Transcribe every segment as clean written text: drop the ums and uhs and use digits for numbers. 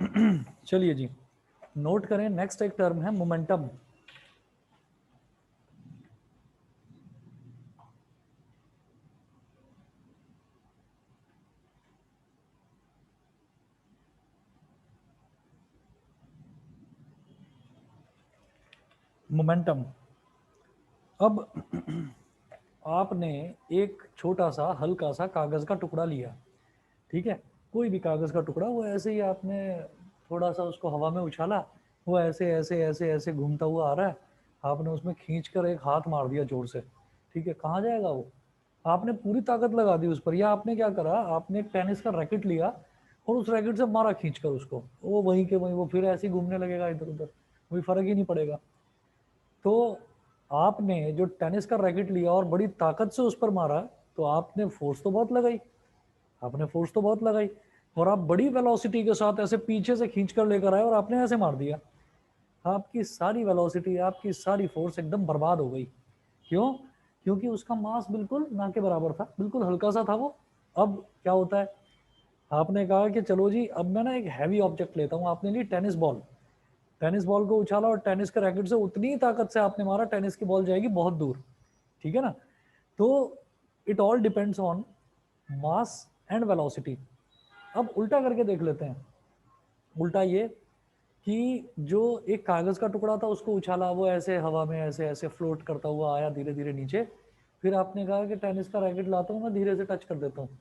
चलिए जी, नोट करें, नेक्स्ट एक टर्म है मोमेंटम। मोमेंटम। अब आपने एक छोटा सा हल्का सा कागज का टुकड़ा लिया, ठीक है, कोई भी कागज का टुकड़ा, वो ऐसे ही आपने थोड़ा सा उसको हवा में उछाला, वो ऐसे ऐसे ऐसे ऐसे घूमता हुआ आ रहा है, आपने उसमें खींच कर एक हाथ मार दिया जोर से, ठीक है, कहाँ जाएगा वो? आपने पूरी ताकत लगा दी उस पर, या आपने क्या करा, आपने एक टेनिस का रैकेट लिया और उस रैकेट से मारा खींच कर उसको, वो वहीं के वहीं वो फिर ऐसे ही घूमने लगेगा इधर उधर, कोई फर्क ही नहीं पड़ेगा। तो आपने जो टेनिस का रैकेट लिया और बड़ी ताकत से उस पर मारा, तो आपने फोर्स तो बहुत लगाई, आपने फोर्स तो बहुत लगाई, और आप बड़ी वेलोसिटी के साथ ऐसे पीछे से खींच कर लेकर आए और आपने ऐसे मार दिया। आपकी सारी वेलोसिटी, आपकी सारी फोर्स एकदम बर्बाद हो गई। क्यों? क्योंकि उसका मास बिल्कुल ना के बराबर था, बिल्कुल हल्का सा था वो। अब क्या होता है, आपने कहा कि चलो जी अब मैं ना एक हैवी ऑब्जेक्ट लेता हूँ, आपने ली टेनिस बॉल, टेनिस बॉल को उछाला और टेनिस के रैकेट से उतनी ताकत से आपने मारा, टेनिस की बॉल जाएगी बहुत दूर, ठीक है ना। तो it all depends on mass and velocity. अब उल्टा करके देख लेते हैं। उल्टा ये कि जो एक कागज का टुकड़ा था उसको उछाला, वो ऐसे हवा में ऐसे ऐसे फ्लोट करता हुआ आया धीरे धीरे नीचे, फिर आपने कहा कि टेनिस का रैकेट लाता हूँ मैं, धीरे से टच कर देता हूँ,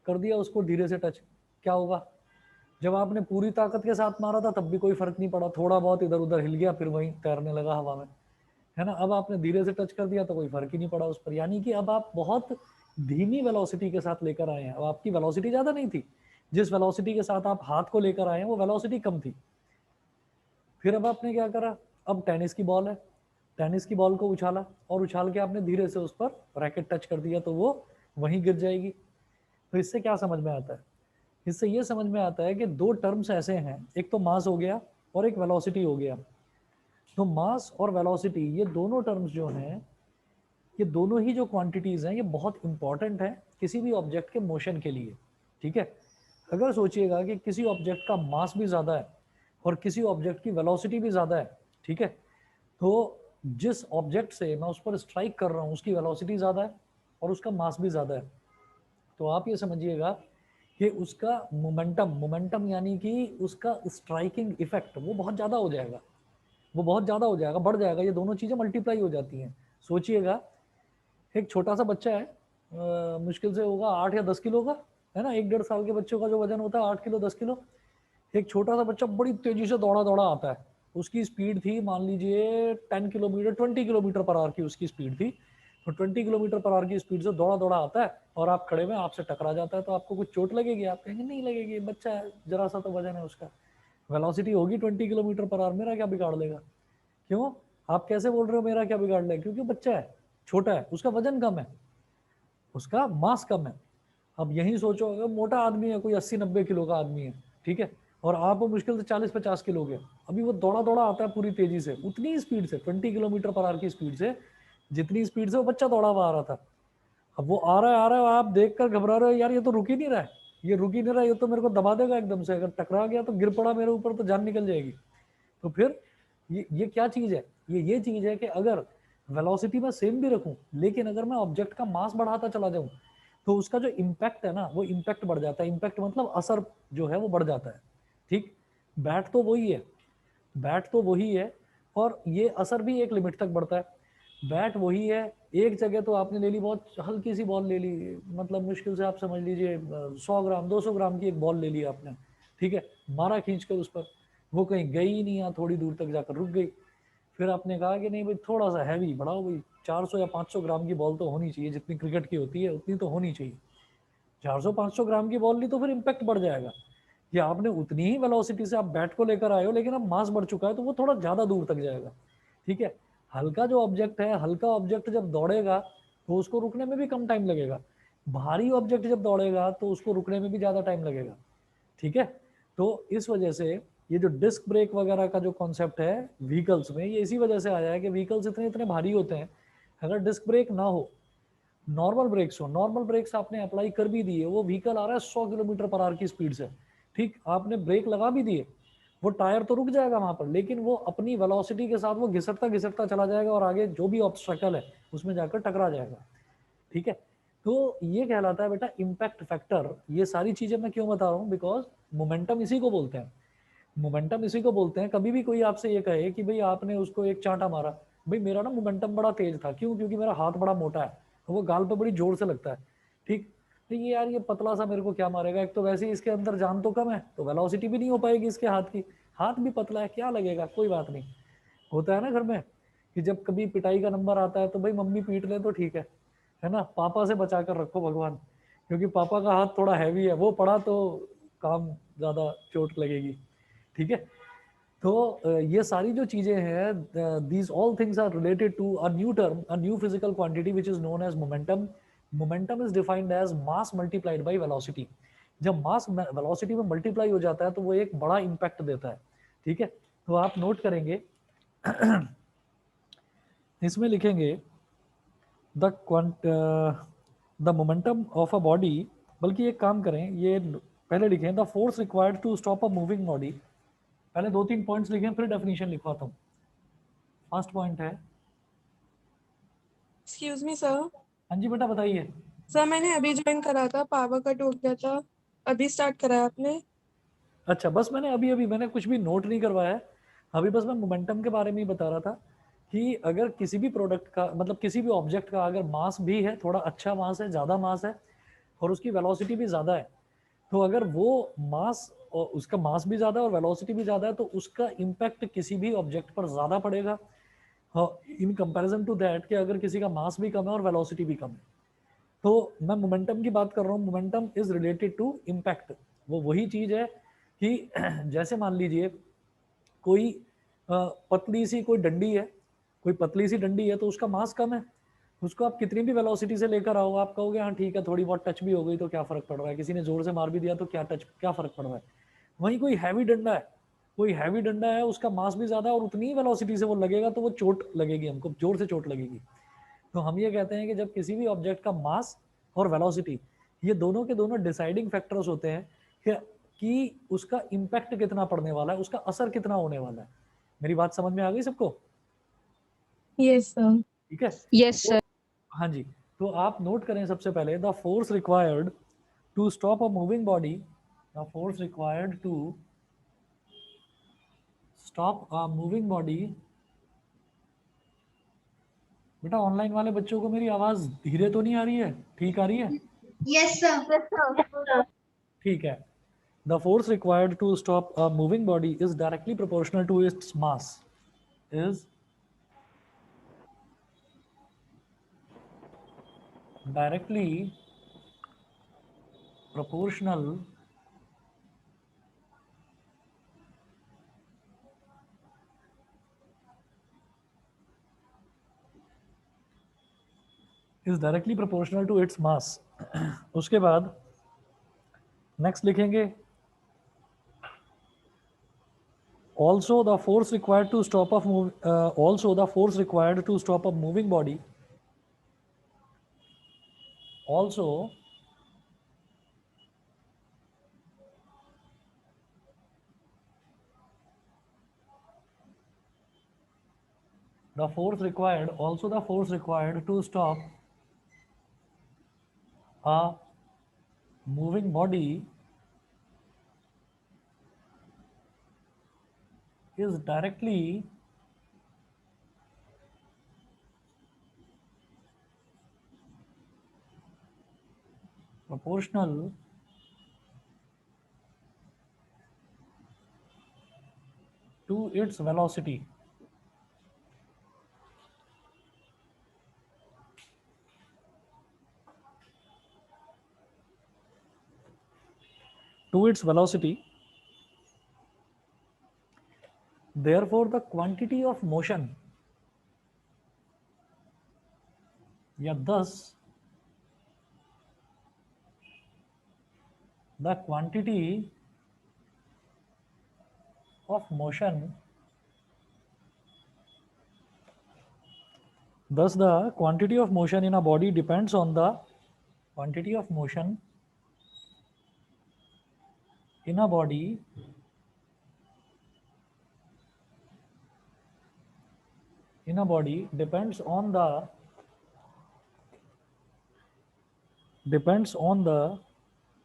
कर दिया उसको धीरे से टच, क्या होगा? जब आपने पूरी ताकत के साथ मारा था तब भी कोई फर्क नहीं पड़ा, थोड़ा बहुत इधर उधर हिल गया, फिर वहीं तैरने लगा हवा में, है ना। अब आपने धीरे से टच कर दिया तो कोई फर्क ही नहीं पड़ा उस पर, यानी कि अब आप बहुत धीमी वेलोसिटी के साथ लेकर आए हैं। अब आपकी वेलोसिटी ज्यादा नहीं थी, जिस वेलोसिटी के साथ आप हाथ को लेकर आए हैं वो वेलोसिटी कम थी। फिर अब आपने क्या करा, अब टेनिस की बॉल है, टेनिस की बॉल को उछाला और उछाल के आपने धीरे से उस पर रैकेट टच कर दिया तो वो वहीं गिर जाएगी। तो इससे क्या समझ में आता है? इससे ये समझ में आता है कि दो टर्म्स ऐसे हैं, एक तो मास हो गया और एक वेलोसिटी हो गया। तो मास और वेलोसिटी, ये दोनों टर्म्स जो हैं, ये दोनों ही जो क्वांटिटीज हैं, ये बहुत इंपॉर्टेंट है किसी भी ऑब्जेक्ट के मोशन के लिए, ठीक है। अगर सोचिएगा कि किसी ऑब्जेक्ट का मास भी ज़्यादा है और किसी ऑब्जेक्ट की वेलोसिटी भी ज़्यादा है, ठीक है, तो जिस ऑब्जेक्ट से मैं उस पर स्ट्राइक कर रहा हूँ उसकी वेलोसिटी ज़्यादा है और उसका मास भी ज़्यादा है, तो आप ये समझिएगा कि उसका मोमेंटम, मोमेंटम यानी कि उसका स्ट्राइकिंग इफेक्ट वो बहुत ज़्यादा हो जाएगा, वो बहुत ज़्यादा हो जाएगा, बढ़ जाएगा, ये दोनों चीज़ें मल्टीप्लाई हो जाती हैं। सोचिएगा एक छोटा सा बच्चा है, मुश्किल से होगा 8 या 10 किलो का, है ना, 1 डेढ़ साल के बच्चों का जो वजन होता है 8 किलो 10 किलो। एक छोटा सा बच्चा बड़ी तेजी से दौड़ा दौड़ा आता है, उसकी स्पीड थी मान लीजिए 10 किलोमीटर 20 किलोमीटर पर आवर की उसकी स्पीड थी, तो 20 किलोमीटर पर आवर की स्पीड से दौड़ा दौड़ा आता है और आप खड़े में आपसे टकरा जाता है, तो आपको कुछ चोट लगेगी? आप कहेंगे नहीं लगेगी, बच्चा है, जरा सा तो वजन है उसका, वेलोसिटी होगी 20 किलोमीटर पर आवर, मेरा क्या बिगाड़ लेगा? क्यों? आप कैसे बोल रहे हो मेरा क्या बिगाड़ लेगा? क्योंकि बच्चा है, छोटा है, उसका वजन कम है, उसका मास कम है। अब यही सोचो अगर मोटा आदमी है, कोई 80-90 किलो का आदमी है, ठीक है, और आप वो मुश्किल से 40-50 किलो के, अभी वो दौड़ा दौड़ा आता है पूरी तेजी से, उतनी स्पीड से 20 किलोमीटर पर आवर की स्पीड से, जितनी स्पीड से वो बच्चा दौड़ा हुआ आ रहा था। अब वो आ रहा है, आप देख कर घबरा रहे हो, यार ये तो रुक ही नहीं रहा है, ये रुक ही नहीं रहा है, ये तो मेरे को दबा देगा एकदम से, अगर टकरा गया तो गिर पड़ा मेरे ऊपर तो जान निकल जाएगी। तो फिर ये क्या चीज है? ये चीज है कि अगर वेलोसिटी मैं सेम भी रखूं, लेकिन अगर मैं ऑब्जेक्ट का मास बढ़ाता चला जाऊं, तो उसका जो इम्पैक्ट है ना, वो इम्पैक्ट बढ़ जाता है, इम्पैक्ट मतलब असर जो है वो बढ़ जाता है, ठीक। बैट तो वही है, बैट तो वही है, और ये असर भी एक लिमिट तक बढ़ता है। बैट वही है, एक जगह तो आपने ले ली, बहुत हल्की सी बॉल ले ली, मतलब मुश्किल से आप समझ लीजिए 100 ग्राम 200 ग्राम की एक बॉल ले ली आपने, ठीक है, मारा खींच कर उस पर, वो कहीं गई ही नहीं, या थोड़ी दूर तक जाकर रुक गई। फिर आपने कहा कि नहीं भाई थोड़ा सा हैवी बढ़ाओ भाई, 400 या 500 ग्राम की बॉल तो होनी चाहिए, जितनी क्रिकेट की होती है उतनी तो होनी चाहिए। 400-500 ग्राम की बॉल ली तो फिर इम्पैक्ट बढ़ जाएगा। या आपने उतनी ही वेलोसिटी से आप बैट को लेकर आए हो, लेकिन अब मास बढ़ चुका है तो वो थोड़ा ज्यादा दूर तक जाएगा, ठीक है। हल्का जो ऑब्जेक्ट है, हल्का ऑब्जेक्ट जब दौड़ेगा तो उसको रुकने में भी कम टाइम लगेगा, भारी ऑब्जेक्ट जब दौड़ेगा तो उसको रुकने में भी ज्यादा टाइम लगेगा, ठीक है। तो इस वजह से ये जो डिस्क ब्रेक वगैरह का जो कॉन्सेप्ट है व्हीकल्स में, ये इसी वजह से आया है कि व्हीकल्स इतने इतने भारी होते हैं, अगर डिस्क ब्रेक ना हो, नॉर्मल ब्रेक्स हो, नॉर्मल ब्रेक्स आपने अप्लाई कर भी दिए, वो व्हीकल आ रहा है 100 किलोमीटर पर आवर की स्पीड से, ठीक, आपने ब्रेक लगा भी दिए, वो टायर तो रुक जाएगा वहां पर, लेकिन वो अपनी वेलोसिटी के साथ वो घिसटता घिसटता चला जाएगा और आगे जो भी ऑब्स्ट्रकल है उसमें जाकर टकरा जाएगा। ठीक है, तो ये कहलाता है बेटा इम्पैक्ट फैक्टर। ये सारी चीजें मैं क्यों बता रहा हूँ, बिकॉज मोमेंटम इसी को बोलते हैं। मोमेंटम इसी को बोलते हैं। कभी भी कोई आपसे ये कहे कि भाई आपने उसको एक चांटा मारा, भाई मेरा ना मोमेंटम बड़ा तेज था, क्यों? क्योंकि मेरा हाथ बड़ा मोटा है, तो वो गाल पे बड़ी जोर से लगता है। ठीक, तो ये यार ये पतला सा मेरे को क्या मारेगा, एक तो वैसे ही इसके अंदर जान तो कम है, तो वेलोसिटी भी नहीं हो पाएगी इसके हाथ की, हाथ भी पतला है, क्या लगेगा, कोई बात नहीं। होता है ना घर में कि जब कभी पिटाई का नंबर आता है तो भाई मम्मी पीट ले तो ठीक है ना, पापा से बचा कर रखो भगवान, क्योंकि पापा का हाथ थोड़ा हैवी है, वो पड़ा तो काम ज़्यादा चोट लगेगी। ठीक है, तो ये सारी जो चीज़ें हैं, these all things are related to a new term, a new physical quantity which is known as momentum. Momentum is defined as mass multiplied by velocity. जब मास वेलोसिटी में मल्टीप्लाई हो जाता है तो वो एक बड़ा इम्पैक्ट देता है। ठीक है, तो आप नोट करेंगे इसमें लिखेंगे the the momentum of a body, बल्कि एक काम करें, ये पहले लिखें the force required to stop a moving body. पहले 2-3 पॉइंट्स लिखें फिर डेफिनेशन लिखवाता हूँ। फर्स्ट पॉइंट है, एक्सक्यूज मी सर। हाँ जी बेटा बताइए। सर मैंने अभी ज्वाइन करा था, पावर कट हो गया था, अभी स्टार्ट करा है आपने? अच्छा, बस मैंने अभी अभी मैंने कुछ भी नोट नहीं करवाया है, अभी बस मैं मोमेंटम के बारे में ही बता रहा था कि अगर किसी भी प्रोडक्ट का, मतलब किसी भी ऑब्जेक्ट का अगर मास भी है, थोड़ा अच्छा मास है, ज़्यादा मास है और उसकी वेलोसिटी भी ज़्यादा है, तो अगर वो मास और उसका मास भी ज़्यादा और वेलोसिटी भी ज़्यादा है तो उसका इम्पैक्ट किसी भी ऑब्जेक्ट पर ज़्यादा पड़ेगा इन कंपैरिजन टू दैट कि अगर किसी का मास भी कम है और वेलोसिटी भी कम है। तो मैं मोमेंटम की बात कर रहा हूँ, momentum is related to impact. वो वही चीज़ है कि जैसे मान लीजिए कोई पतली सी कोई डंडी है, कोई पतली सी डंडी है तो उसका मास कम है, उसको आप कितनी भी वेलोसिटी से लेकर आओ, आप कहोगे हाँ ठीक है थोड़ी बहुत टच भी हो गई तो क्या फर्क पड़ रहा है, किसी ने जोर से मार भी दिया तो क्या फर्क पड़ रहा है। वहीं कोई हैवी डंडा है, कोई हैवी डंडा है, उसका मास भी ज़्यादा और उतनी वेलोसिटी से वो लगेगा तो वो चोट लगेगी, हमको जोर से चोट लगेगी। तो हम ये कहते हैं कि जब किसी भी ऑब्जेक्ट का मास और वेलोसिटी, ये दोनों के दोनों डिसाइडिंग फैक्टर्स होते हैं कि उसका इम्पैक्ट कितना पड़ने वाला है, उसका असर कितना होने वाला है। मेरी बात समझ में आ गई सबको? Yes sir. ठीक है, यस तो सर। हाँ जी, तो आप नोट करें सबसे पहले the force required to stop a moving body, the force required to stop a moving body. बेटा ऑनलाइन वाले बच्चों को मेरी आवाज़ धीरे तो नहीं आ रही है, ठीक आ रही है? Yes sir. ठीक है, the force required to stop a moving body is directly proportional to its mass, is directly proportional is directly proportional to its mass। उसके बाद नेक्स्ट लिखेंगे also the force required to stop a also the force required to stop a moving body, also the force required, also the force required to stop a moving body is directly proportional to its velocity। To its velocity, therefore the quantity of motion, या thus the quantity of motion, thus the quantity of motion in a body depends on the quantity of motion in a body in a body depends on the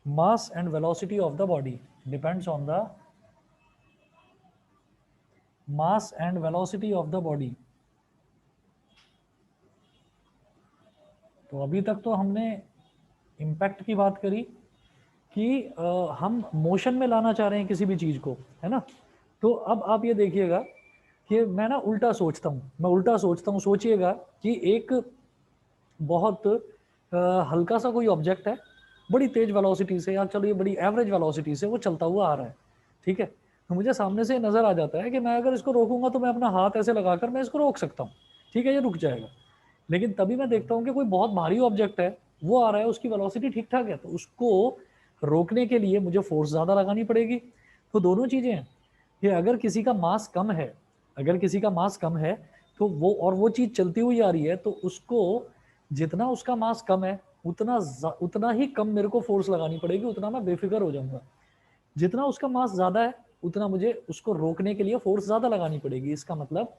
mass and velocity of the body. Depends on the mass and velocity of the body. तो अभी तक तो हमने impact की बात करी कि हम मोशन में लाना चाह रहे हैं किसी भी चीज़ को, है ना। तो अब आप ये देखिएगा कि मैं ना उल्टा सोचता हूँ, सोचिएगा कि एक बहुत हल्का सा कोई ऑब्जेक्ट है, बड़ी तेज वेलोसिटी से, या चलो ये बड़ी एवरेज वेलोसिटी से वो चलता हुआ आ रहा है, ठीक है। तो मुझे सामने से नज़र आ जाता है कि मैं अगर इसको रोकूंगा तो मैं अपना हाथ ऐसे लगाकर मैं इसको रोक सकता हूँ, ठीक है, ये रुक जाएगा। लेकिन तभी मैं देखता हूँ कि कोई बहुत भारी ऑब्जेक्ट है, वो आ रहा है, उसकी वेलोसिटी ठीक ठाक है, तो उसको रोकने के लिए मुझे फोर्स ज़्यादा लगानी पड़ेगी। तो दोनों चीज़ें हैं कि अगर किसी का मास कम है, तो वो चीज़ चलती हुई आ रही है, तो उसको जितना उसका मास कम है उतना ही कम मेरे को फोर्स लगानी पड़ेगी, उतना मैं बेफिक्र हो जाऊंगा। जितना उसका मास ज़्यादा है उतना मुझे उसको रोकने के लिए फोर्स ज़्यादा लगानी पड़ेगी। इसका मतलब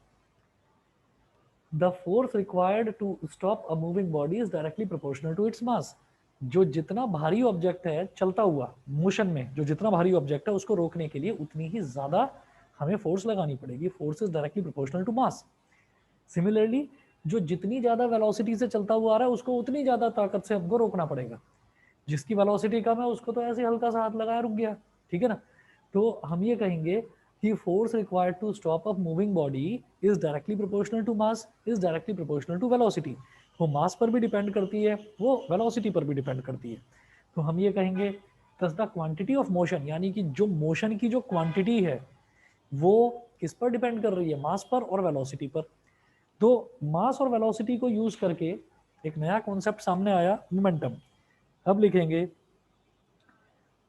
the force required to stop a moving body is directly proportional to its mass. जो जितना भारी ऑब्जेक्ट है चलता हुआ मोशन में, जो जितना भारी ऑब्जेक्ट है उसको रोकने के लिए उतनी ही ज़्यादा हमें फोर्स लगानी पड़ेगी। Force is directly proportional to mass. Similarly जो जितनी ज़्यादा वेलोसिटी से चलता हुआ आ रहा है उसको उतनी ज़्यादा ताकत से हमको रोकना पड़ेगा। जिसकी वेलोसिटी कम है उसको तो ऐसे हल्का सा हाथ लगाया रुक गया, ठीक है ना। तो हम ये कहेंगे कि force required to stop a moving body is directly proportional to mass is directly proportional to velocity. वो मास पर भी डिपेंड करती है, वो वेलोसिटी पर भी डिपेंड करती है। तो हम ये कहेंगे दस द क्वांटिटी ऑफ मोशन, यानी कि जो मोशन की जो क्वांटिटी है वो किस पर डिपेंड कर रही है, मास पर और वेलोसिटी पर। तो मास और वेलोसिटी को यूज करके एक नया कॉन्सेप्ट सामने आया, मोमेंटम। अब लिखेंगे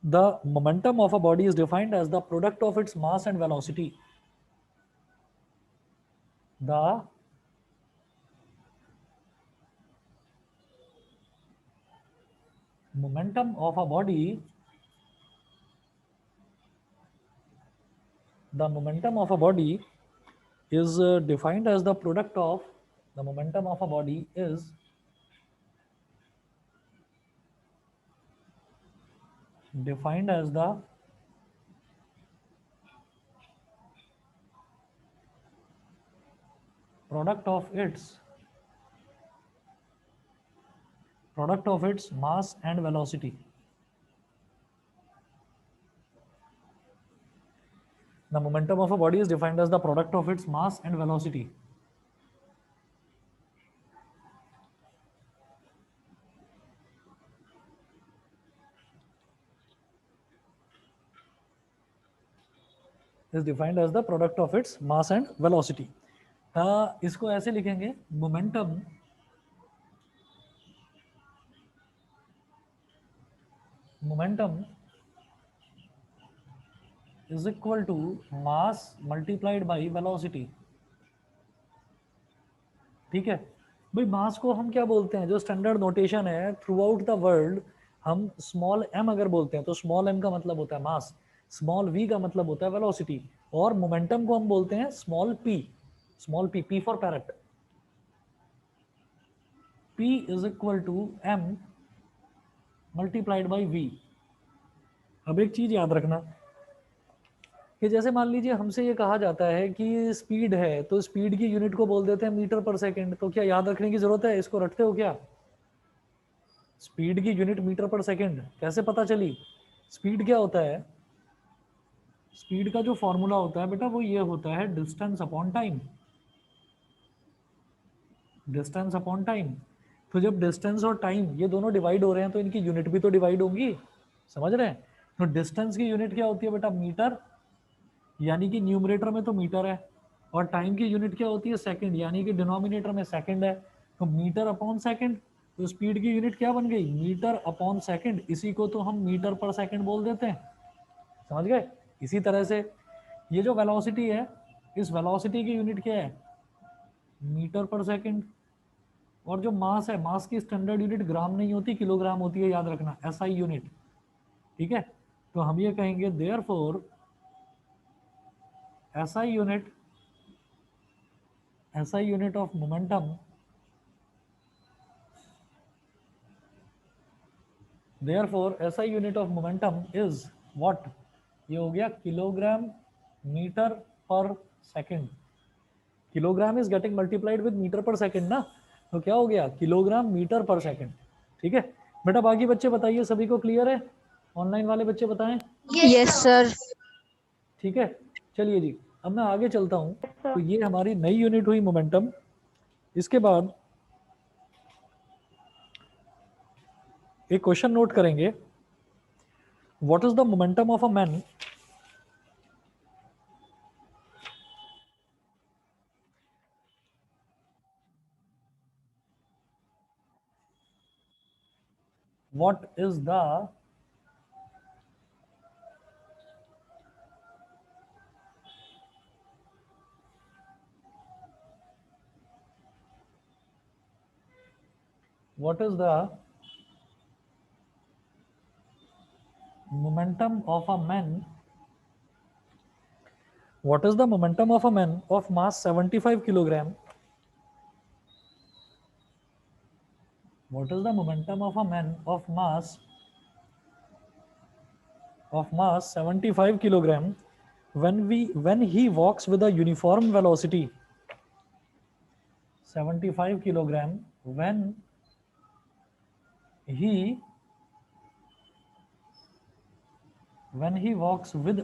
the momentum of a body is defined as the product of its mass and velocity. The momentum of a body the momentum of a body is defined as the product of the momentum of a body is defined as the product of its mass and velocity. The momentum of a body is defined as the product of its mass and velocity. Is defined as the product of its mass and velocity. इसको ऐसे लिखेंगे, momentum is equal to mass multiplied by velocity। ठीक है भाई, मास को हम क्या बोलते हैं, जो स्टैंडर्ड नोटेशन है थ्रू आउट द वर्ल्ड, हम स्मॉल m अगर बोलते हैं तो स्मॉल m का मतलब होता है मास, स्मॉल v का मतलब होता है वेलोसिटी, और मोमेंटम को हम बोलते हैं small p, p for parrot. p is equal to m multiplied by v। अब एक चीज याद रखना कि जैसे मान लीजिए हमसे ये कहा जाता है कि स्पीड है, तो स्पीड की यूनिट को बोल देते हैं मीटर पर सेकंड। तो क्या याद रखने की जरूरत है, इसको रटते हो क्या? स्पीड की यूनिट मीटर पर सेकंड कैसे पता चली? स्पीड क्या होता है, स्पीड का जो फॉर्मूला होता है बेटा वो ये होता है distance upon time. Distance upon time. तो जब डिस्टेंस और टाइम ये दोनों डिवाइड हो रहे हैं तो इनकी यूनिट भी तो डिवाइड होंगी, समझ रहे हैं। तो डिस्टेंस की यूनिट क्या होती है बेटा, मीटर, यानी कि न्यूमरेटर में तो मीटर है, और टाइम की यूनिट क्या होती है, सेकंड, यानी कि डिनोमिनेटर में सेकंड है। तो मीटर अपॉन सेकंड, तो स्पीड की यूनिट क्या बन गई, मीटर अपॉन सेकंड। इसी को तो हम मीटर पर सेकंड बोल देते हैं, समझ गए। इसी तरह से ये जो वेलोसिटी है, इस वेलोसिटी की यूनिट क्या है, मीटर पर सेकंड। और जो मास है, मास की स्टैंडर्ड यूनिट ग्राम नहीं होती, किलोग्राम होती है, याद रखना, एसआई यूनिट, ठीक है। तो हम ये कहेंगे therefore SI unit SI unit of momentum, therefore SI unit of momentum is what? ये हो गया kilogram metre per second. Kilogram is getting multiplied with metre per second ना, तो क्या हो गया? Kilogram metre per second. ठीक है बेटा, बाकी बच्चे बताइए, सभी को क्लियर है? ऑनलाइन वाले बच्चे बताएं. Yes, sir. ठीक है, चलिए जी, अब मैं आगे चलता हूँ. तो ये हमारी नई यूनिट हुई मोमेंटम. इसके बाद एक क्वेश्चन नोट करेंगे. What is the momentum of a man what is the momentum of a man, what is the momentum of a man of mass 75 kilogram, what is the momentum of a man of mass 75 kilogram when he walks with a uniform velocity, 75 kilogram when he walks with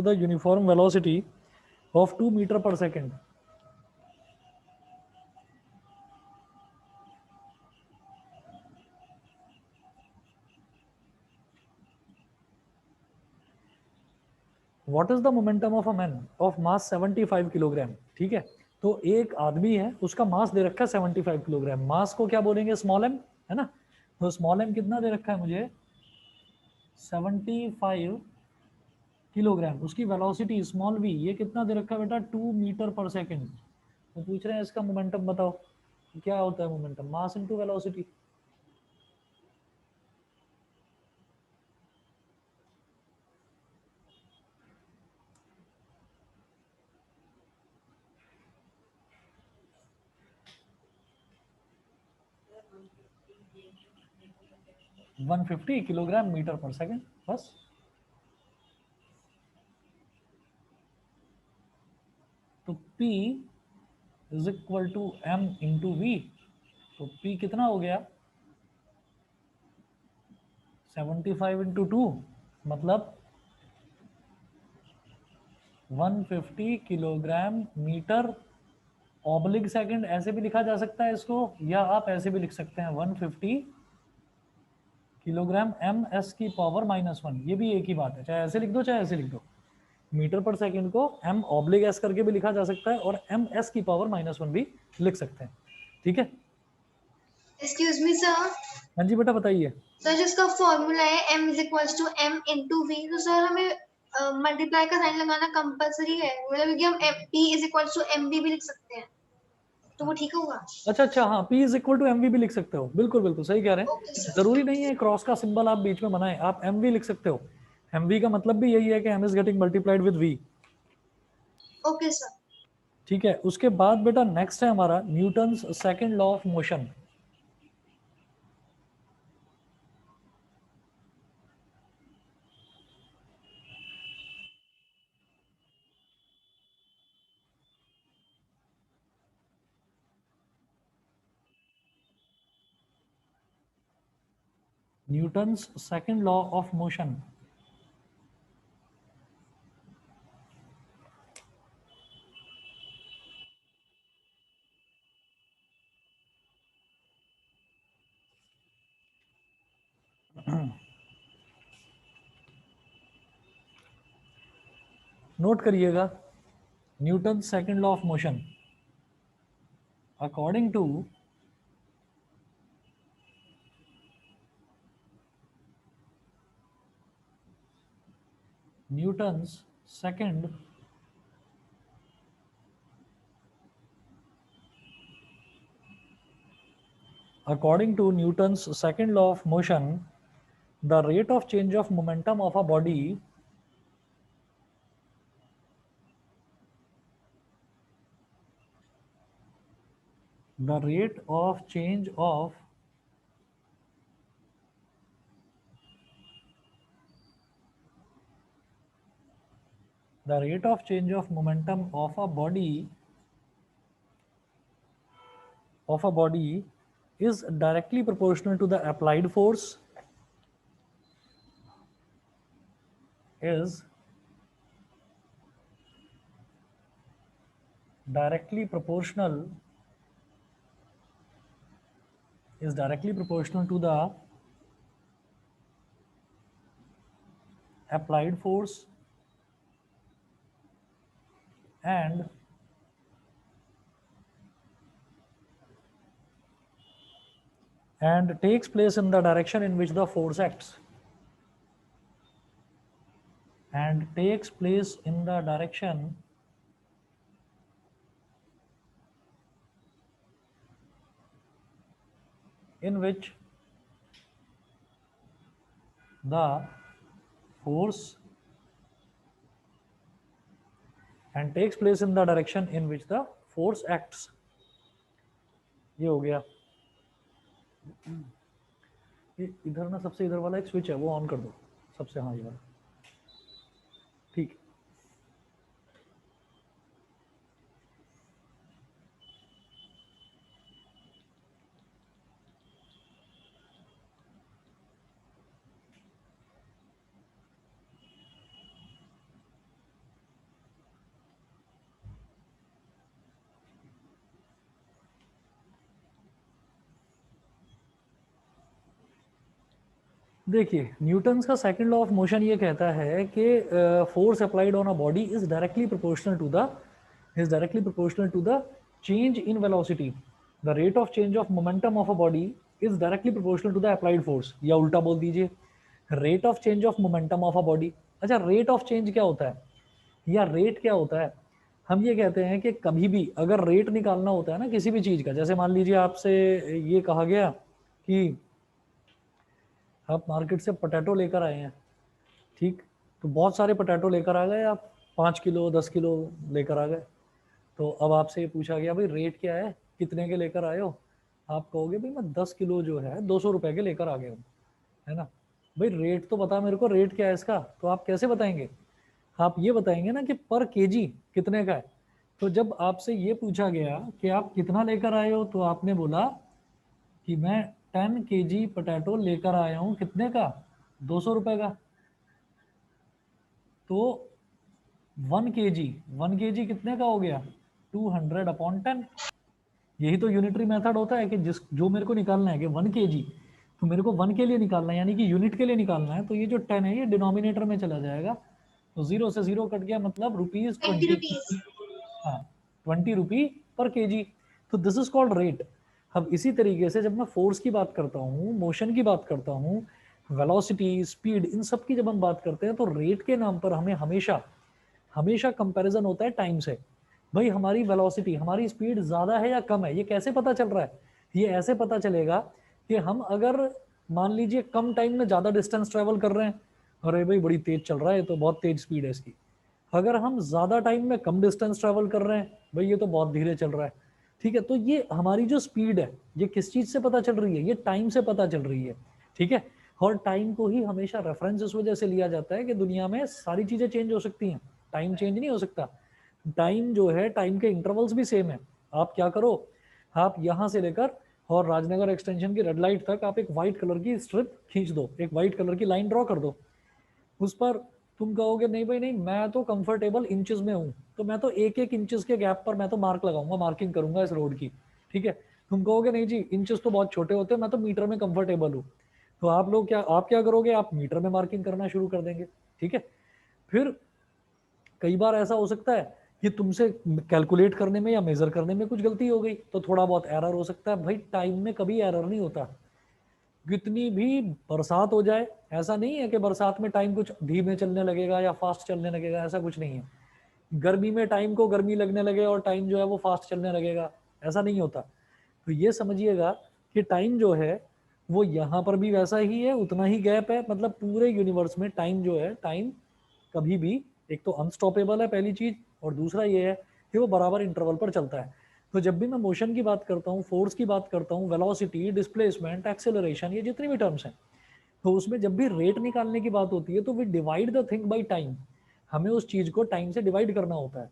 a uniform velocity, of 2 meter per second. What is the momentum of a man of mass 75 kilogram. ठीक है, तो एक आदमी है, उसका मास दे रखा है 75 kilogram. मास को क्या बोलेंगे? स्मॉल एम, है ना. तो स्मॉल एम कितना दे रखा है मुझे? 75 किलोग्राम. उसकी वेलोसिटी स्मॉल वी, ये कितना दे रखा है बेटा? 2 मीटर पर सेकंड. तो पूछ रहे हैं इसका मोमेंटम बताओ. क्या होता है momentum? Mass into velocity. One 150 kilogram metre per second, बस. तो P is equal to M into v. तो P कितना हो गया? 75 इंटू 2, मतलब 150 किलोग्राम मीटर ऑब्लिक सेकंड. ऐसे भी लिखा जा सकता है इसको, या आप ऐसे भी लिख सकते हैं 150 किलोग्राम ms की पावर -1. ये भी एक ही बात है, चाहे ऐसे लिख दो चाहे ऐसे लिख दो. मीटर पर सेकंड को m ऑब्लिक s करके भी लिखा जा सकता है और ms की पावर -1 भी लिख सकते हैं. ठीक है. Excuse me, sir. हाँ जी बेटा बताइए. सर जिसका फॉर्मूला है m is equal to m into v, तो सर हमें मल्टीप्लाई का साइन लगाना कंपलसरी है, मतलब कि हम p is equal to mv भी लिख सकते हैं, तो वो ठीक होगा? अच्छा, हाँ, P is equal to MV भी लिख सकते हो. बिल्कुल बिल्कुल सही कह रहे हैं. Okay sir. जरूरी नहीं है क्रॉस का सिंबल आप बीच में बनाएं, आप MV लिख सकते हो. MV का मतलब भी यही है कि M is getting multiplied with V. Okay sir. ठीक है. उसके बाद बेटा नेक्स्ट है हमारा Newton's second law of motion. Newton's second law of motion. Note करिएगा, Newton second law of motion. According to Newton's second according to Newton's second law of motion, the rate of change of momentum of a body the rate of change of momentum of a body is directly proportional to the applied force is directly proportional to the applied force and takes place in the direction in which the force acts in which the force acts. ये हो गया। इधर ना सबसे इधर वाला एक switch है वो ऑन कर दो सबसे, हाँ ये वाला, ठीक। देखिए न्यूटन्स का सेकंड लॉ ऑफ मोशन ये कहता है कि force applied on a body is directly proportional to the change in velocity. The rate of change of momentum of a body is directly proportional to the applied force, या उल्टा बोल दीजिए rate of change of momentum of a body. अच्छा, rate of change क्या होता है या rate क्या होता है? हम ये कहते हैं कि कभी भी अगर रेट निकालना होता है ना किसी भी चीज़ का, जैसे मान लीजिए आपसे ये कहा गया कि आप मार्केट से पोटैटो लेकर आए हैं, ठीक, तो बहुत सारे पोटैटो लेकर आ गए आप, 5 किलो 10 किलो लेकर आ गए। तो अब आपसे ये पूछा गया भाई रेट क्या है, कितने के लेकर आए हो? आप कहोगे भाई मैं 10 किलो जो है 200 रुपये के लेकर आ गया हूँ, है ना। भाई रेट तो बता मेरे को, रेट क्या है इसका? तो आप कैसे बताएंगे? आप ये बताएंगे ना कि पर केजी कितने का है। तो जब आपसे ये पूछा गया कि आप कितना लेकर आए हो, तो आपने बोला कि मैं 10 kg पोटैटो लेकर आया हूँ, कितने का? 200 रुपये का। तो 1 kg कितने का हो गया? 200/10। यही तो यूनिटरी मेथड होता है कि जो मेरे को निकालना है कि 1 kg, तो मेरे को 1 के लिए निकालना है, यानी कि यूनिट के लिए निकालना है। तो ये जो 10 है ये डिनोमिनेटर में चला जाएगा, तो 0 से 0 कट गया, मतलब रुपीज 20। हाँ, 20 रुपी पर केजी। तो दिस इज कॉल्ड रेट। अब इसी तरीके से जब मैं फोर्स की बात करता हूँ, मोशन की बात करता हूँ, वेलोसिटी, स्पीड, इन सब की जब हम बात करते हैं, तो रेट के नाम पर हमें हमेशा कंपैरिजन होता है टाइम से। भाई हमारी वेलोसिटी, हमारी स्पीड ज़्यादा है या कम है, ये कैसे पता चल रहा है? ये ऐसे पता चलेगा कि हम अगर मान लीजिए कम टाइम में ज़्यादा डिस्टेंस ट्रेवल कर रहे हैं, अरे भाई बड़ी तेज चल रहा है, तो बहुत तेज स्पीड है इसकी। अगर हम ज़्यादा टाइम में कम डिस्टेंस ट्रेवल कर रहे हैं, भाई ये तो बहुत धीरे चल रहा है, ठीक है। तो ये हमारी जो स्पीड है ये किस चीज़ से पता चल रही है? ये टाइम से पता चल रही है, ठीक है। और टाइम को ही हमेशा रेफरेंस इस वजह से लिया जाता है कि दुनिया में सारी चीज़ें चेंज हो सकती हैं, टाइम चेंज नहीं हो सकता। टाइम जो है, टाइम के इंटरवल्स भी सेम है। आप क्या करो, आप यहाँ से लेकर और राजनगर एक्सटेंशन की रेड लाइट तक आप एक व्हाइट कलर की स्ट्रिप खींच दो, एक व्हाइट कलर की लाइन ड्रॉ कर दो। उस पर तुम कहोगे नहीं भाई नहीं, मैं तो कंफर्टेबल इंचेस में हूँ, तो मैं तो एक एक इंचेस के गैप पर मैं तो मार्क लगाऊंगा, मार्किंग करूंगा इस रोड की, ठीक है। तुम कहोगे नहीं जी इंचेस तो बहुत छोटे होते हैं, मैं तो मीटर में कंफर्टेबल हूँ। तो आप क्या करोगे? आप मीटर में मार्किंग करना शुरू कर देंगे, ठीक है। फिर कई बार ऐसा हो सकता है कि तुमसे कैलकुलेट करने में या मेजर करने में कुछ गलती हो गई, तो थोड़ा बहुत एरर हो सकता है। भाई टाइम में कभी एरर नहीं होता, कितनी भी बरसात हो जाए। ऐसा नहीं है कि बरसात में टाइम कुछ धीमे चलने लगेगा या फास्ट चलने लगेगा, ऐसा कुछ नहीं है। गर्मी में टाइम को गर्मी लगने लगे और टाइम जो है वो फास्ट चलने लगेगा, ऐसा नहीं होता। तो ये समझिएगा कि टाइम जो है वो यहाँ पर भी वैसा ही है, उतना ही गैप है, मतलब पूरे यूनिवर्स में टाइम जो है, टाइम कभी भी एक तो अनस्टॉपेबल है पहली चीज, और दूसरा ये है कि वो बराबर इंटरवल पर चलता है। तो जब भी मैं मोशन की बात करता हूँ, फोर्स की बात करता हूँ, वेलोसिटी, डिस्प्लेसमेंट, एक्सेलरेशन, ये जितनी भी टर्म्स हैं, तो उसमें जब भी रेट निकालने की बात होती है तो we divide the thing by time, हमें उस चीज को टाइम से डिवाइड करना होता है।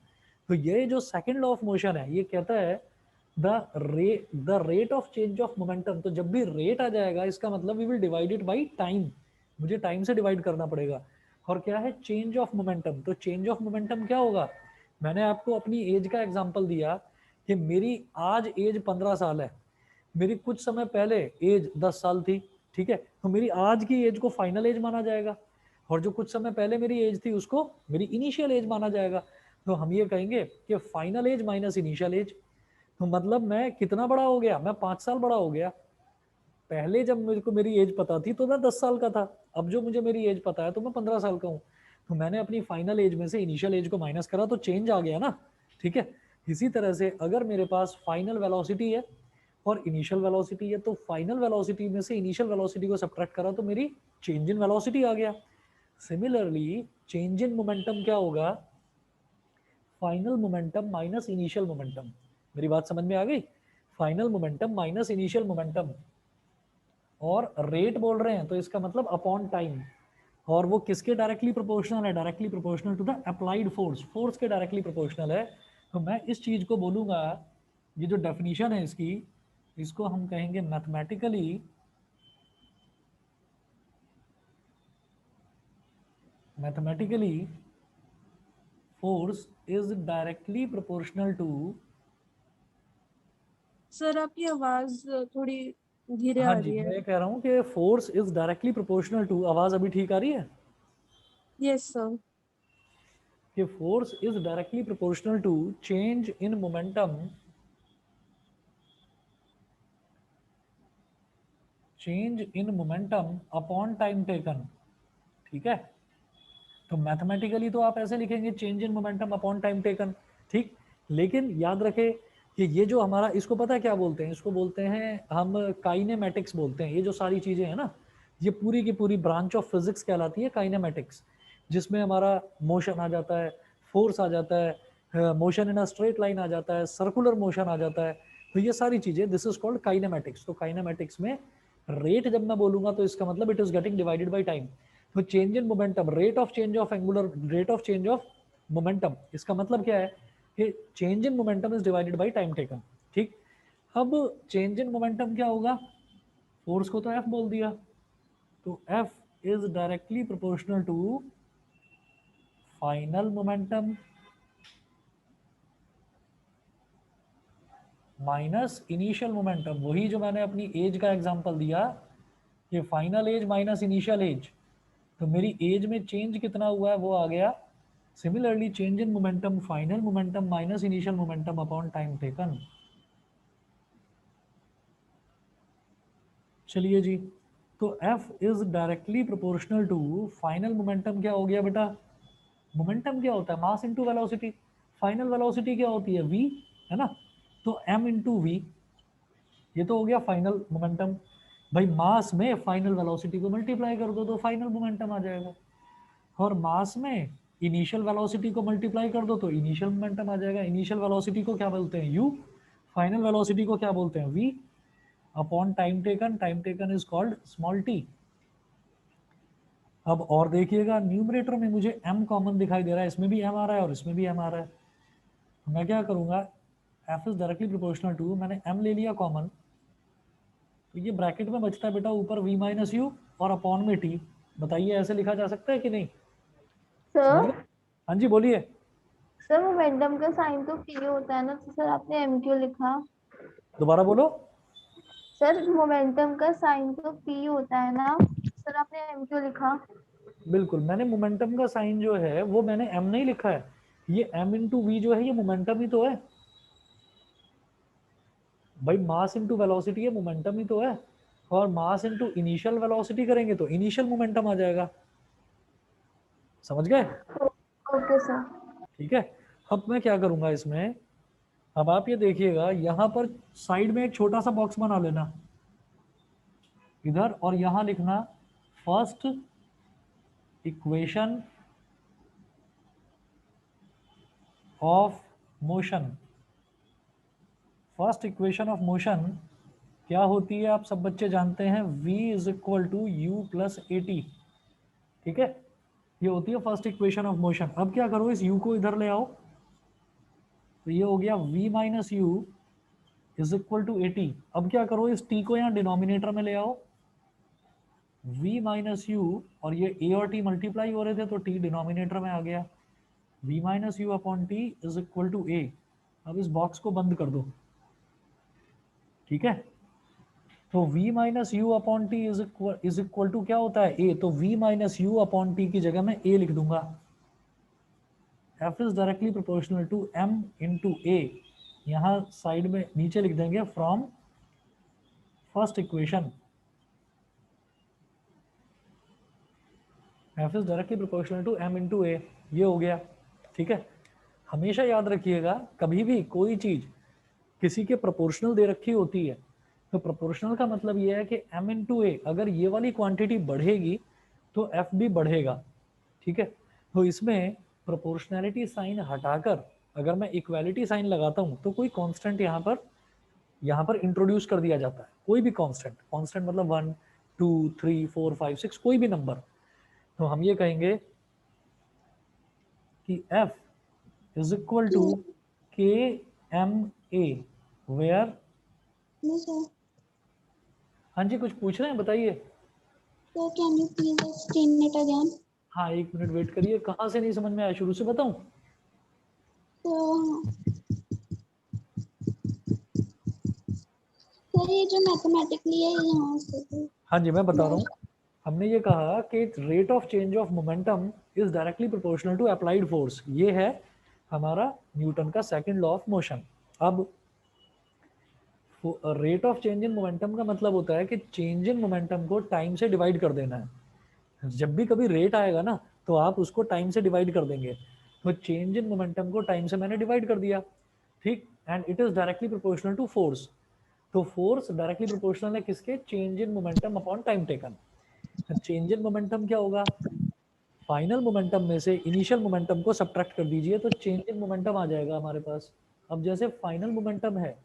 तो ये जो सेकंड लॉ ऑफ मोशन है ये कहता है the rate of change of momentum. तो जब भी रेट आ जाएगा इसका मतलब we will divide it by time, मुझे टाइम से डिवाइड करना पड़ेगा। और क्या है चेंज ऑफ मोमेंटम, तो चेंज ऑफ मोमेंटम क्या होगा, मैंने आपको अपनी एज का एग्जांपल दिया कि मेरी आज एज 15 साल है, मेरी कुछ समय पहले एज 10 साल थी, ठीक है, तो मेरी आज की एज को फाइनल एज माना जाएगा, और जो कुछ समय पहले मेरी एज थी उसको मेरी इनिशियल एज माना जाएगा। तो हम ये कहेंगे कि final age minus initial age. तो मतलब मैं कितना बड़ा हो गया, मैं 5 साल बड़ा हो गया। पहले जब मेरे को मेरी एज पता थी तो मैं 10 साल का था, अब जो मुझे मेरी एज पता है तो मैं 15 साल का हूँ। तो मैंने अपनी फाइनल एज में से इनिशियल एज को माइनस करा तो चेंज आ गया ना, ठीक है। इसी तरह से अगर मेरे पास फाइनल वेलोसिटी है और इनिशियल वेलोसिटी है, तो फाइनल वेलोसिटी में से इनिशियल वेलोसिटी को सब्ट्रैक्ट करा तो मेरी चेंज इन वेलोसिटी आ गया। सिमिलरली चेंज इन मोमेंटम क्या होगा, final momentum minus initial momentum. मेरी बात समझ में आ गई, final momentum minus initial momentum, और रेट बोल रहे हैं तो इसका मतलब अपॉन टाइम, और वो किसके डायरेक्टली प्रोपोर्शनल है, directly proportional to the applied force, force के डायरेक्टली प्रोपोर्शनल है। तो मैं इस चीज को बोलूंगा, ये जो डेफिनेशन है इसकी, इसको हम कहेंगे mathematically force is directly proportional to. Sir आपकी आवाज थोड़ी धीरे हाँ आ जी, रही मैं है। ये कह रहा हूँ कि force is directly proportional to, आवाज अभी ठीक आ रही है, यस सर। कि force is directly proportional to change in momentum, change in momentum upon time taken, ठीक है। तो मैथमेटिकली तो आप ऐसे लिखेंगे change in momentum upon time taken, ठीक। लेकिन याद रखें कि ये जो हमारा, इसको पता है क्या बोलते हैं, इसको बोलते हैं हम काइनेमेटिक्स बोलते हैं। ये जो सारी चीजें हैं ना, ये पूरी की पूरी ब्रांच ऑफ फिजिक्स कहलाती है काइनेमेटिक्स, जिसमें हमारा मोशन आ जाता है, फोर्स आ जाता है, motion in a straight line आ जाता है, सर्कुलर मोशन आ जाता है। तो ये सारी चीजें, दिस इज कॉल्ड काइनेमेटिक्स। तो काइनेमेटिक्स में रेट जब मैं बोलूंगा तो इसका मतलब it is getting divided by time. तो change in momentum, rate of change of angular, rate of change of momentum, इसका मतलब क्या है कि change in momentum is divided by time taken, ठीक। अब चेंज इन मोमेंटम क्या होगा, फोर्स को तो एफ बोल दिया, तो F is directly proportional to final momentum minus initial momentum. वही जो मैंने अपनी एज का एग्जांपल दिया कि final age minus initial age, तो मेरी एज में चेंज कितना हुआ है वो आ गया। Similarly change in momentum, final momentum minus initial momentum upon time taken. चलिए जी, तो F is directly proportional to final momentum. क्या हो गया बेटा, मोमेंटम क्या होता है, mass into velocity. Final velocity क्या होती है, v, है ना। तो m इंटू वी, ये तो हो गया फाइनल मोमेंटम। भाई मास में फाइनल वेलोसिटी को मल्टीप्लाई कर दो तो फाइनल मोमेंटम आ जाएगा, और मास में इनिशियल वेलोसिटी को मल्टीप्लाई कर दो तो इनिशियल मोमेंटम आ जाएगा। इनिशियल वेलोसिटी को क्या बोलते हैं, u, फाइनल वेलोसिटी को क्या बोलते हैं, v, upon time taken is called small t। अब और देखिएगा न्यूमरेटर में मुझे m कॉमन दिखाई दे रहा है, इसमें भी m आ रहा है और इसमें भी m आ रहा है। तो मैं क्या करूंगा, f is directly proportional to, मैंने m ले लिया कॉमन, तो ये ब्रैकेट में बचता है बेटा ऊपर v माइनस यू और अपॉन में t। बताइए ऐसे लिखा जा सकता है कि नहीं, समझ सर गए। हाँ जी बोलिए। सर मोमेंटम का साइन तो पी होता है ना, तो सर आपने एम क्यों लिखा? दोबारा बोलो। सर मोमेंटम का साइन तो पी होता है ना, सर आपने एम क्यों लिखा? बिल्कुल, मैंने मोमेंटम का साइन जो है वो मैंने m नहीं लिखा है, ये m इंटू वी जो है ये मोमेंटम ही तो है भाई, मास इंटू वेलोसिटी है, मोमेंटम ही तो है। और मास इंटू इनिशियल वेलोसिटी करेंगे तो इनिशियल मोमेंटम आ जाएगा, समझ गए। Okay sir. ठीक है, अब मैं क्या करूंगा इसमें, अब आप ये देखिएगा यहाँ पर साइड में एक छोटा सा बॉक्स बना लेना, इधर, और यहाँ लिखना first equation of motion. First equation of motion क्या होती है आप सब बच्चे जानते हैं, v is equal to u plus a t. ठीक है, ये होती है फर्स्ट इक्वेशन ऑफ मोशन। अब क्या करो, इस u को इधर ले आओ, तो ये हो गया v minus u is equal to a t. अब क्या करो, इस t को यहाँ डिनोमिनेटर में ले आओ, v माइनस यू, और ये a और t मल्टीप्लाई हो रहे थे तो t डिनोमिनेटर में आ गया, v minus u upon t is equal to a। अब इस बॉक्स को बंद कर दो। ठीक है, तो v minus u upon t is equal to क्या होता है, a। तो v minus u upon t की जगह मैं a लिख दूंगा। f is directly proportional to m into a। यहाँ साइड में नीचे लिख देंगे from first equation, f is directly proportional to m into a। ये हो गया। ठीक है, हमेशा याद रखिएगा, कभी भी कोई चीज किसी के प्रोपोर्शनल दे रखी होती है तो प्रोपोर्शनल का मतलब ये है कि m इंटू ए, अगर ये वाली क्वांटिटी बढ़ेगी तो f भी बढ़ेगा। ठीक है, तो इसमें प्रोपोर्शनैलिटी साइन हटाकर अगर मैं इक्वालिटी साइन लगाता हूँ तो कोई कांस्टेंट यहाँ पर इंट्रोड्यूस कर दिया जाता है। कोई भी कांस्टेंट मतलब 1 2 3 4 5 6 कोई भी नंबर, तो हम ये कहेंगे कि f इज इक्वल टू के एम ए, वेयर। हाँ जी, कुछ पूछ रहे हैं, बताइए। So can you please explain it again? हाँ, 1 मिनट वेट करिए। कहाँ से नहीं समझ में आया, शुरू से बताऊं? तो सर ये जो मैथमेटिकली है यहाँ से तो हाँ जी, मैं बता रहा हूँ। हमने ये कहा कि rate of change of momentum is directly proportional to applied force. ये है हमारा न्यूटन का सेकंड लॉ ऑफ मोशन। अब rate of change in momentum का मतलब होता है कि चेंज इन मोमेंटम को टाइम से डिवाइड कर देना है। जब भी कभी रेट आएगा ना तो आप उसको टाइम से डिवाइड कर देंगे। तो चेंज इन मोमेंटम को टाइम से मैंने डिवाइड कर दिया, ठीक, and it is directly proportional to force. तो फोर्स डायरेक्टली प्रोपोर्शनल है किसके, change in momentum upon time taken. Change in momentum क्या होगा, फाइनल मोमेंटम में से इनिशियल मोमेंटम को सब्ट्रैक्ट कर दीजिए तो चेंज इन मोमेंटम आ जाएगा हमारे पास। अब जैसे फाइनल मोमेंटम है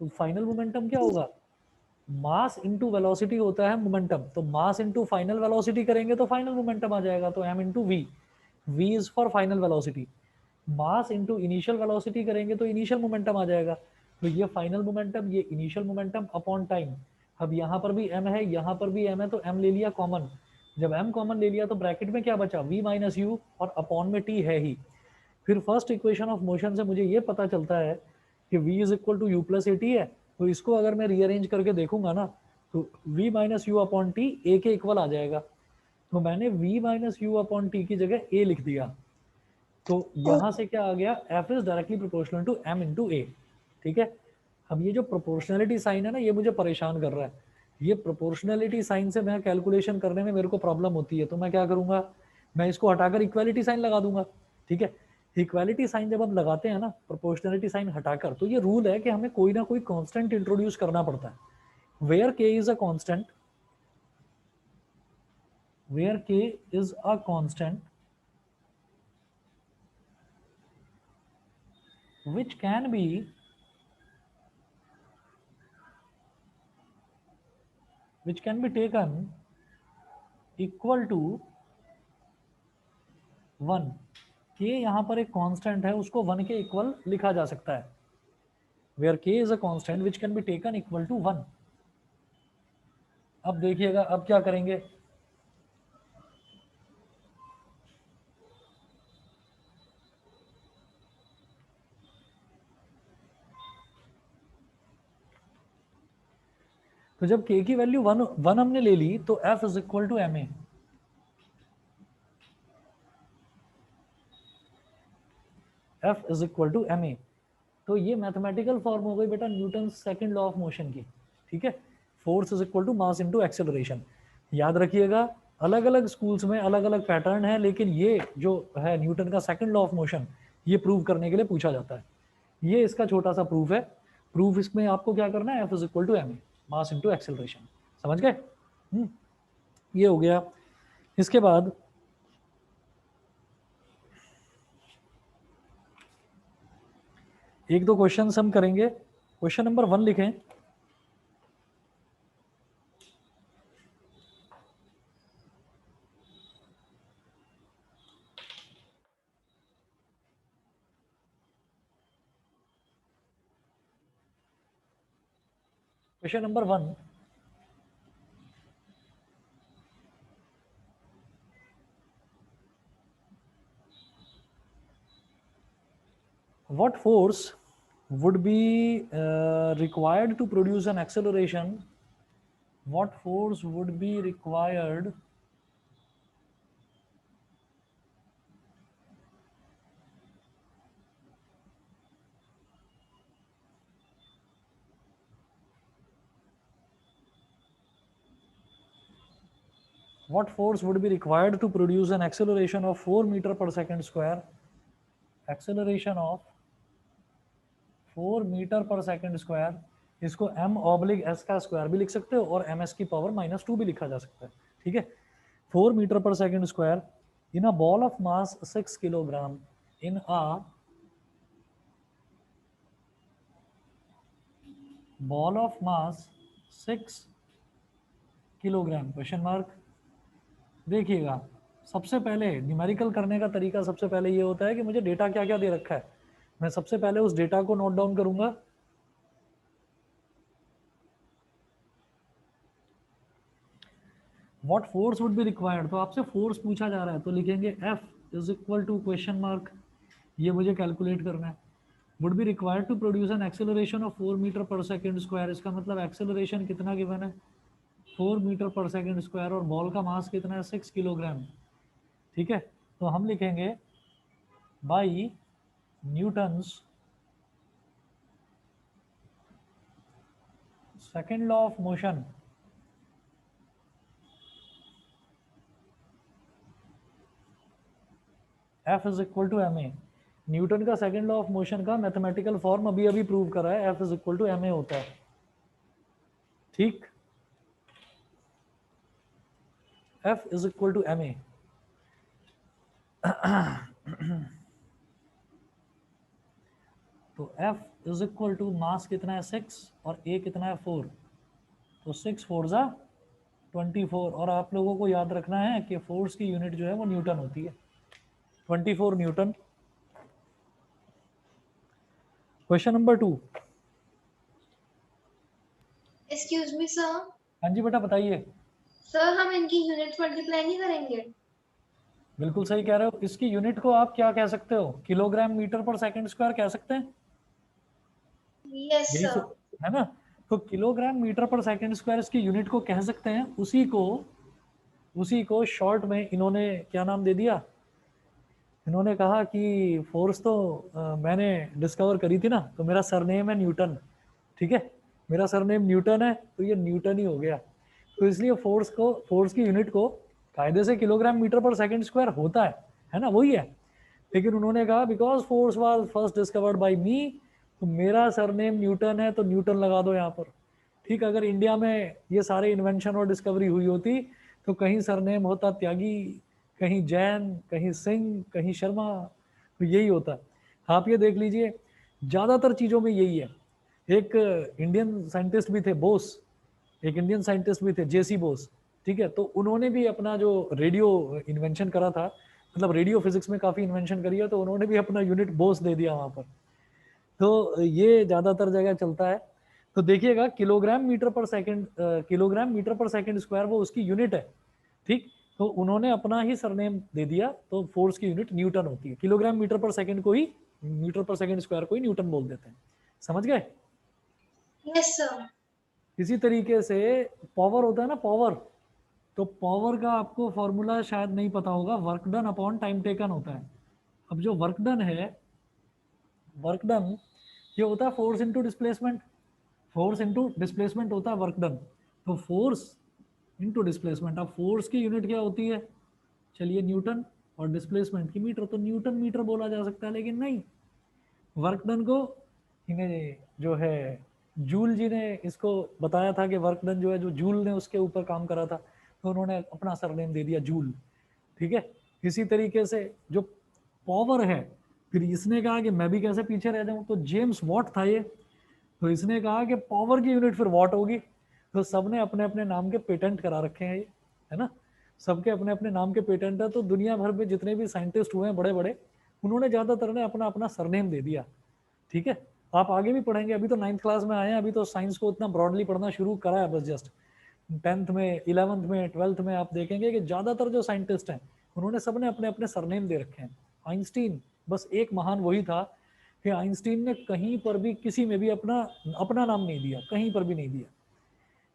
तो फाइनल मोमेंटम क्या होगा, मास इनटू वेलोसिटी होता है मोमेंटम, तो मास इनटू फाइनल वेलोसिटी करेंगे तो फाइनल मोमेंटम आ जाएगा, तो m into v, v is for final velocity. Mass into initial velocity करेंगे तो इनिशियल मोमेंटम आ जाएगा। तो ये फाइनल मोमेंटम, ये इनिशियल मोमेंटम अपॉन टाइम। अब यहाँ पर भी m है, यहाँ पर भी m है, तो m ले लिया कॉमन। जब m कॉमन ले लिया तो ब्रैकेट में क्या बचा, v माइनस यू, और अपॉन में t है ही। फिर फर्स्ट इक्वेशन ऑफ मोशन से मुझे ये पता चलता है कि v is equal to u plus a t है। तो इसको अगर मैं रीअरेंज करके देखूंगा ना तो v minus u upon T A के इक्वल आ जाएगा। तो मैंने v minus u upon t की जगह a लिख दिया। तो यहाँ से क्या आ गया, f is directly proportional to m into A. ठीक है, अब ये जो प्रोपोर्शनलिटी साइन है ना, ये मुझे परेशान कर रहा है। ये प्रोपोर्शनलिटी साइन से मैं कैलकुलेशन करने में मेरे को प्रॉब्लम होती है, तो मैं क्या करूंगा, मैं इसको हटाकर इक्वालिटी साइन लगा दूंगा। ठीक है, इक्वालिटी साइन जब आप लगाते हैं ना प्रोपोर्शनलिटी साइन हटाकर, तो ये रूल है कि हमें कोई ना कोई कांस्टेंट इंट्रोड्यूस करना पड़ता है। Where k is a constant, where k is a constant which can be taken equal to 1। k यहाँ पर एक कांस्टेंट है, उसको 1 के इक्वल लिखा जा सकता है। Where k is a constant which can be taken equal to 1। अब देखिएगा, अब क्या करेंगे, तो जब k की वैल्यू 1 हमने ले ली तो f is equal to ma। f is equal to ma। तो ये मैथमेटिकल फॉर्म हो गई बेटा Newton second law of motion की। ठीक है, force is equal to mass into acceleration. याद रखिएगा, अलग अलग स्कूल्स में अलग अलग पैटर्न है, लेकिन ये जो है न्यूटन का सेकंड लॉ ऑफ मोशन, ये प्रूव करने के लिए पूछा जाता है। ये इसका छोटा सा प्रूफ है। प्रूफ इसमें आपको क्या करना है, f is equal to ma, mass into acceleration. समझ गए? ये हो गया। इसके बाद एक दो क्वेश्चन हम करेंगे। क्वेश्चन नंबर 1 लिखें। Question number 1, what force would be required to produce an acceleration? What force would be required what force would be required to produce an acceleration of 4 meter per second square? Acceleration of 4 metre per second square, इसको m oblique s का square भी लिख सकते हो और ms की power -2 भी लिखा जा सकता है। ठीक है, 4 metre per second square in a ball of mass 6 kilogram in a ball of mass 6 kilogram question mark. देखिएगा, सबसे पहले न्यूमेरिकल करने का तरीका सबसे पहले ये होता है कि मुझे डेटा क्या क्या दे रखा है, मैं सबसे पहले उस डेटा को नोट डाउन करूंगा। What force would be required, तो आपसे फोर्स पूछा जा रहा है तो लिखेंगे F is equal to question mark, ये मुझे कैलकुलेट करना है। Would be required to produce an acceleration of 4 metre per second square, इसका मतलब एक्सेलरेशन कितना गिवन है 4 मीटर पर सेकंड स्क्वायर और बॉल का मास कितना है 6 किलोग्राम। ठीक है, तो हम लिखेंगे by Newton's second law of motion F is equal to ma। Newton का सेकंड लॉ ऑफ मोशन का मैथमेटिकल फॉर्म अभी अभी प्रूव करा है, F is equal to ma होता है। ठीक, F is equal to ma। तो F is equal to mass कितना है 6 और a कितना है 4, तो 6 4 जा 24। और आप लोगों को याद रखना है कि फोर्स की यूनिट जो है वो न्यूटन होती है, 24 Newton. Question number 2। Excuse me sir. हाँ जी बेटा बताइए। सर हम इनकी यूनिट मल्टीप्लाई नहीं करेंगे? बिल्कुल सही कह रहे हो, इसकी यूनिट को आप क्या कह सकते हो, kilogram metre per second square कह सकते हैं, यस यही सर। है ना। तो kilogram metre per second square इसकी यूनिट को कह सकते हैं। उसी को शॉर्ट में इन्होंने क्या नाम दे दिया, इन्होंने कहा कि फोर्स तो मैंने डिस्कवर करी थी ना, तो मेरा सरनेम है न्यूटन। ठीक है, मेरा सरनेम न्यूटन है तो ये न्यूटन ही हो गया। तो इसलिए फोर्स की यूनिट को कायदे से kilogram metre per second square होता है ना, वही है। लेकिन उन्होंने कहा because force was first discovered by me, तो मेरा सरनेम न्यूटन है तो न्यूटन लगा दो यहाँ पर। ठीक, अगर इंडिया में ये सारे इन्वेंशन और डिस्कवरी हुई होती तो कहीं सरनेम होता त्यागी, कहीं जैन, कहीं सिंह, कहीं शर्मा, तो यही होता। आप ये देख लीजिए, ज़्यादातर चीज़ों में यही है। एक इंडियन साइंटिस्ट भी थे बोस, एक इंडियन साइंटिस्ट भी थे जेसी बोस। ठीक है, तो उन्होंने भी अपना जो रेडियो इन्वेंशन करा था, मतलब रेडियो फिजिक्स में काफ़ी इन्वेंशन करी है, तो उन्होंने भी अपना यूनिट बोस दे दिया वहाँ पर। तो ये ज़्यादातर जगह चलता है। तो देखिएगा kilogram metre per second square वो उसकी यूनिट है। ठीक, तो उन्होंने अपना ही सरनेम दे दिया, तो फोर्स की यूनिट न्यूटन होती है। किलोग्राम मीटर पर सेकंड को ही मीटर पर सेकंड स्क्वायर को ही न्यूटन बोल देते हैं। समझ गए? Yes sir. इसी तरीके से पावर होता है ना, पावर, तो पावर का आपको फॉर्मूला शायद नहीं पता होगा, work done upon time taken होता है। अब जो वर्क डन है, वर्क डन ये होता है force into displacement, force into displacement होता है वर्क डन। तो फोर्स इंटू डिस्प्लेसमेंट, अब फोर्स की यूनिट क्या होती है, चलिए न्यूटन, और डिस्प्लेसमेंट की मीटर, तो न्यूटन मीटर बोला जा सकता है। लेकिन नहीं, वर्क डन को इन्हें जो है जूल जी ने इसको बताया था कि वर्क डन जो है, जो जूल ने उसके ऊपर काम करा था, तो उन्होंने अपना सरनेम दे दिया जूल। ठीक है, इसी तरीके से जो पावर है, फिर इसने कहा कि मैं भी कैसे पीछे रह जाऊं, तो जेम्स वॉट था ये, तो इसने कहा कि पावर की यूनिट फिर वॉट होगी। तो सबने अपने अपने नाम के पेटेंट करा रखे हैं ये, है ना, सबके अपने अपने नाम के पेटेंट है। तो दुनिया भर में जितने भी साइंटिस्ट हुए हैं बड़े बड़े, उन्होंने ज़्यादातर ने अपना अपना सरनेम दे दिया। ठीक है, आप आगे भी पढ़ेंगे, अभी तो 9th क्लास में आए हैं, अभी तो साइंस को इतना ब्रॉडली पढ़ना शुरू करा है बस जस्ट। 10th में, 11th में, 12th में आप देखेंगे कि ज़्यादातर जो साइंटिस्ट हैं उन्होंने सबने अपने अपने सरनेम दे रखे हैं। आइंस्टीन बस एक महान वही था कि आइंस्टीन ने कहीं पर भी किसी में भी अपना अपना नाम नहीं दिया, कहीं पर भी नहीं दिया।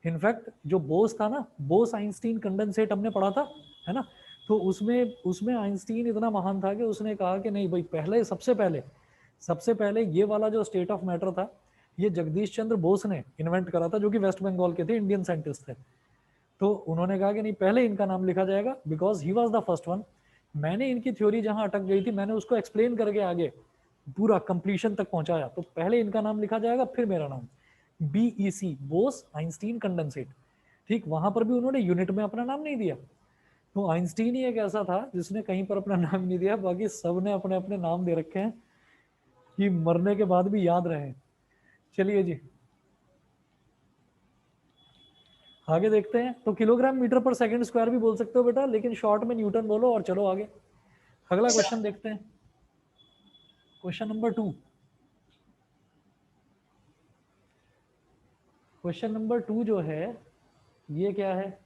इनफैक्ट जो बोस था ना, बोस आइंस्टीन कंडेंसेट हमने पढ़ा था, है ना, तो उसमें आइंस्टीन इतना महान था कि उसने कहा कि नहीं भाई, पहले सबसे पहले ये वाला जो स्टेट ऑफ मैटर था, ये जगदीश चंद्र बोस ने इन्वेंट करा था, जो कि वेस्ट बंगाल के थे, इंडियन साइंटिस्ट थे। तो उन्होंने कहा कि नहीं, पहले इनका नाम लिखा जाएगा, because he was the first one. मैंने इनकी थ्योरी जहां अटक गई थी, मैंने उसको एक्सप्लेन करके आगे पूरा कंप्लीशन तक पहुंचाया, तो पहले इनका नाम लिखा जाएगा, फिर मेरा नाम। BEC, Bose Einstein condensate. ठीक, वहां पर भी उन्होंने यूनिट में अपना नाम नहीं दिया। तो आइंस्टीन ही एक ऐसा था जिसने कहीं पर अपना नाम नहीं दिया, बाकी सबने अपने अपने नाम दे रखे हैं कि मरने के बाद भी याद रहे। चलिए जी, आगे देखते हैं। तो kilogram metre per second square भी बोल सकते हो बेटा, लेकिन शॉर्ट में न्यूटन बोलो और चलो आगे। अगला क्वेश्चन देखते हैं, क्वेश्चन नंबर 2। क्वेश्चन नंबर 2 जो है, ये क्या है,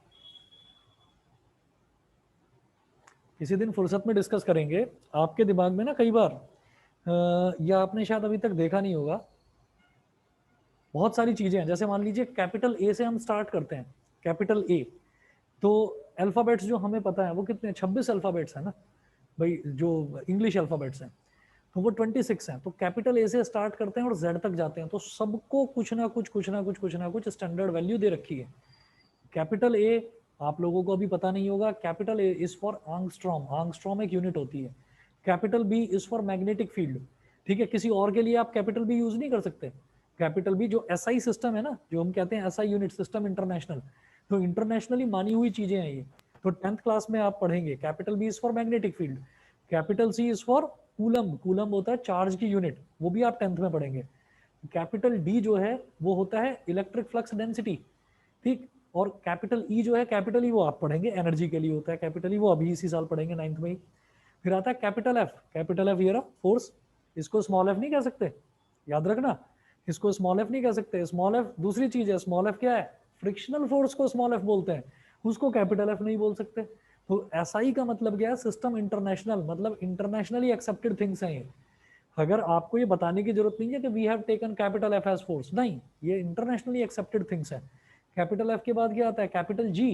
किसी दिन फुर्सत में डिस्कस करेंगे। आपके दिमाग में ना कई बार या आपने शायद अभी तक देखा नहीं होगा, बहुत सारी चीजें हैं। जैसे मान लीजिए कैपिटल ए से हम स्टार्ट करते हैं, कैपिटल ए, तो अल्फाबेट्स जो हमें पता है वो कितने, 26 अल्फाबेट्स है ना भाई, जो इंग्लिश अल्फाबेट्स हैं, तो वो 26 हैं। तो कैपिटल ए से स्टार्ट करते हैं और जेड तक जाते हैं, तो सबको कुछ ना कुछ स्टैंडर्ड वैल्यू दे रखी है। कैपिटल ए आप लोगों को अभी पता नहीं होगा, capital A is for angstrom, angstrom एक यूनिट होती है। Capital B is for magnetic field. ठीक है, किसी और के लिए आप कैपिटल बी यूज नहीं कर सकते। कैपिटल बी जो SI सिस्टम है ना, जो हम कहते हैं SI यूनिट सिस्टम इंटरनेशनल, तो इंटरनेशनली मानी हुई चीजें हैं ये। तो 10th क्लास में आप पढ़ेंगे capital B is for magnetic field, capital C is for coulomb, coulomb होता है चार्ज की यूनिट, वो भी आप 10th में पढ़ेंगे। कैपिटल डी जो है वो होता है इलेक्ट्रिक फ्लक्स डेंसिटी। ठीक, और कैपिटल ई जो है, कैपिटल ई वो आप पढ़ेंगे, एनर्जी के लिए होता है कैपिटल ई, वो अभी इसी साल पढ़ेंगे 9th में ही। फिर आता है कैपिटल एफ, कैपिटल एफ ये रहा फोर्स, इसको स्मॉल एफ नहीं कह सकते, याद रखना, इसको स्मॉल एफ नहीं कह सकते। स्मॉल एफ दूसरी चीज है, स्मॉल एफ क्या है, फ्रिक्शनल फोर्स को स्मॉल एफ बोलते हैं, उसको कैपिटल एफ नहीं बोल सकते। तो SI का मतलब क्या है, सिस्टम इंटरनेशनल, मतलब इंटरनेशनली एक्सेप्टेड थिंग्स हैं ये। अगर आपको ये बताने की जरूरत नहीं है कि we have taken capital F as force, नहीं, ये इंटरनेशनली एक्सेप्टेड थिंग्स है। कैपिटल एफ के बाद क्या आता है, कैपिटल जी।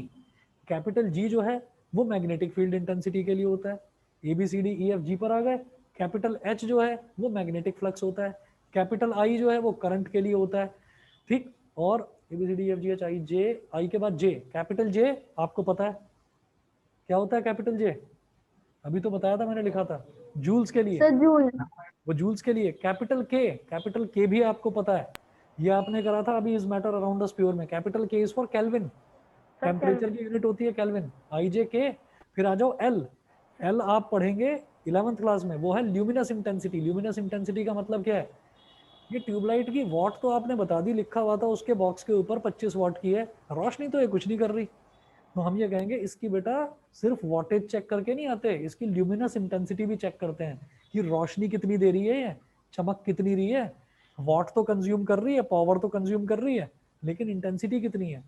कैपिटल जी जो है वो मैग्नेटिक फील्ड इंटेंसिटी के लिए होता है। ABCDEFG पर आ गए। कैपिटल H जो है वो मैग्नेटिक फ्लक्स होता है। कैपिटल I जो है वो करंट के लिए होता है। ठीक, और ABCDEFGHIJ, I के बाद J, कैपिटल J आपको पता है क्या होता है, कैपिटल J अभी तो बताया था मैंने, लिखा था, जूल्स के लिए, सर जूल। वो जूल्स के लिए। कैपिटल K भी आपको पता है, ये आपने करा था अभी is matter around us pure में। Capital K is for Kelvin, temperature की यूनिट होती है केल्विन, IJK। फिर आ जाओ L आप पढ़ेंगे 11th क्लास में, वो है ल्यूमिनस इंटेंसिटी। ल्यूमिनस इंटेंसिटी का मतलब क्या है, ये ट्यूबलाइट की वॉट तो आपने बता दी, लिखा हुआ था उसके बॉक्स के ऊपर 25 वॉट की है, रोशनी तो ये कुछ नहीं कर रही। तो हम ये कहेंगे इसकी बेटा सिर्फ वॉटेज चेक करके नहीं आते, इसकी ल्यूमिनस इंटेंसिटी भी चेक करते हैं कि रोशनी कितनी दे रही है, ये चमक कितनी रही है, वॉट तो कंज्यूम कर रही है, पावर तो कंज्यूम कर रही है, लेकिन इंटेंसिटी कितनी है,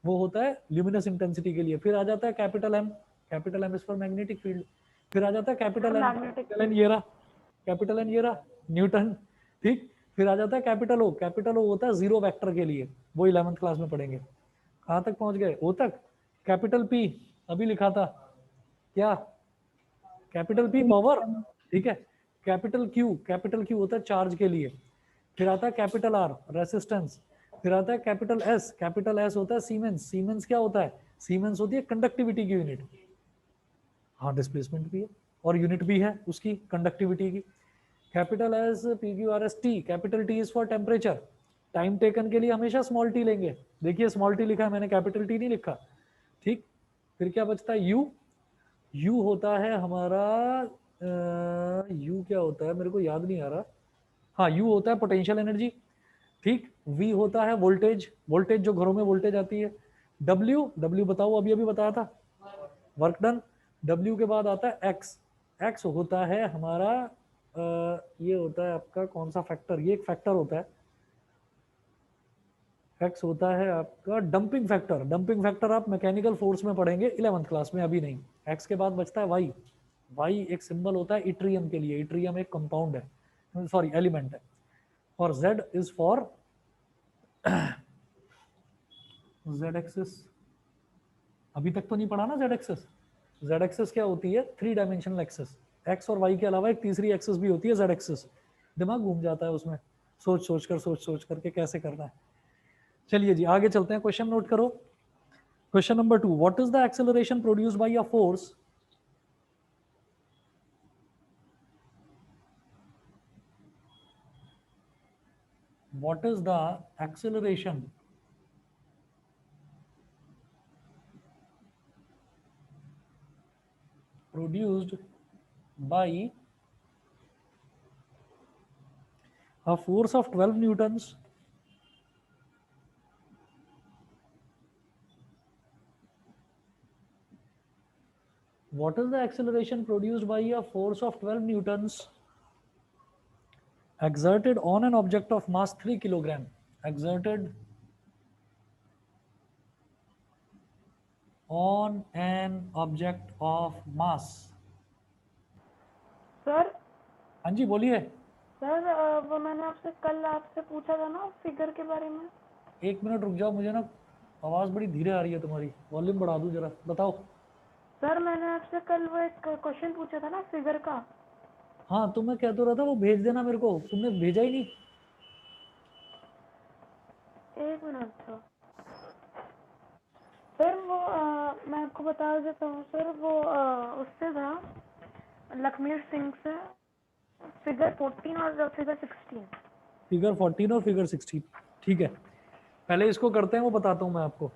वो होता है ल्यूमिनस इंटेंसिटी के लिए। फिर आ जाता है capital M, capital M is for magnetic field. फिर आ जाता है कैपिटल N ये रहा, कैपिटल N ये रहा, न्यूटन। ठीक, फिर आ जाता है कैपिटल O, कैपिटल O होता है जीरो वेक्टर के लिए, वो 11th क्लास में पढ़ेंगे। कहाँ तक पहुंच गए, O तक। कैपिटल P अभी लिखा था क्या, कैपिटल P पावर, ठीक है। कैपिटल Q होता है चार्ज के लिए। फिर आता है कैपिटल R रेसिस्टेंस। फिर आता है कैपिटल S होता है सीमेंस। सीमेंस क्या होता है, सीमेंस होती है कंडक्टिविटी की यूनिट, हाँ डिस्प्लेसमेंट भी है और यूनिट भी है उसकी कंडक्टिविटी की। Capital S PQRS T, capital T is for temperature, time taken के लिए हमेशा स्मॉल टी लेंगे। देखिए स्मॉल टी लिखा है मैंने, कैपिटल टी नहीं लिखा, ठीक। फिर क्या बचता है, यू। यू होता है हमारा, यू क्या होता है मेरे को याद नहीं आ रहा। हाँ, यू होता है पोटेंशियल एनर्जी, ठीक। वी होता है वोल्टेज, वोल्टेज जो घरों में वोल्टेज आती है। डब्ल्यू, डब्ल्यू बताओ, अभी अभी बताया था, वर्क डन। डब्ल्यू के बाद आता है एक्स। एक्स होता है हमारा ये होता है आपका कौन सा फैक्टर, ये एक फैक्टर होता है। एक्स होता है आपका डंपिंग फैक्टर। डंपिंग फैक्टर आप मैकेनिकल फोर्स में पढ़ेंगे 11th क्लास में, अभी नहीं। एक्स के बाद बचता है वाई। वाई एक सिंबल होता है इट्रियम के लिए, इट्रियम एक कंपाउंड है, सॉरी एलिमेंट है। और Z is for Z axis, अभी तक तो नहीं पढ़ा ना जेड एक्सिस। जेड एक्सिस क्या होती है, 3 डायमेंशनल एक्सिस। एक्स और वाई के अलावा एक तीसरी एक्सिस भी होती है जेड एक्सिस। दिमाग घूम जाता है उसमें, सोच सोच करके कैसे करना है। चलिए जी आगे चलते हैं, क्वेश्चन नोट करो। Question number 2, what is the acceleration produced by a force what is the acceleration produced by a force of 12 newtons what is the acceleration produced by a force of 12 newtons exerted on an object of mass 3 kilogram, exerted on an object of mass। Sir हाँ जी बोलिए। Sir वो मैंने आपसे कल आपसे पूछा था ना फिगर के बारे में। एक मिनट रुक जाओ, मुझे ना आवाज़ बड़ी धीरे आ रही है तुम्हारी, वॉल्यूम बढ़ा दूँ जरा, बताओ। सर मैंने आपसे कल वो एक क्वेश्चन पूछा था ना फिगर का। हाँ तो मैं कह तो रहा था वो भेज देना मेरे को, तुमने भेजा ही नहीं। एक मिनट था सर, वो मैं आपको बता देता हूँ सर, वो उससे था लखमीर सिंह से, फिगर 14 और फिगर 16। फिगर 14 और फिगर 16, ठीक है। पहले इसको करते हैं, वो बताता हूँ मैं आपको।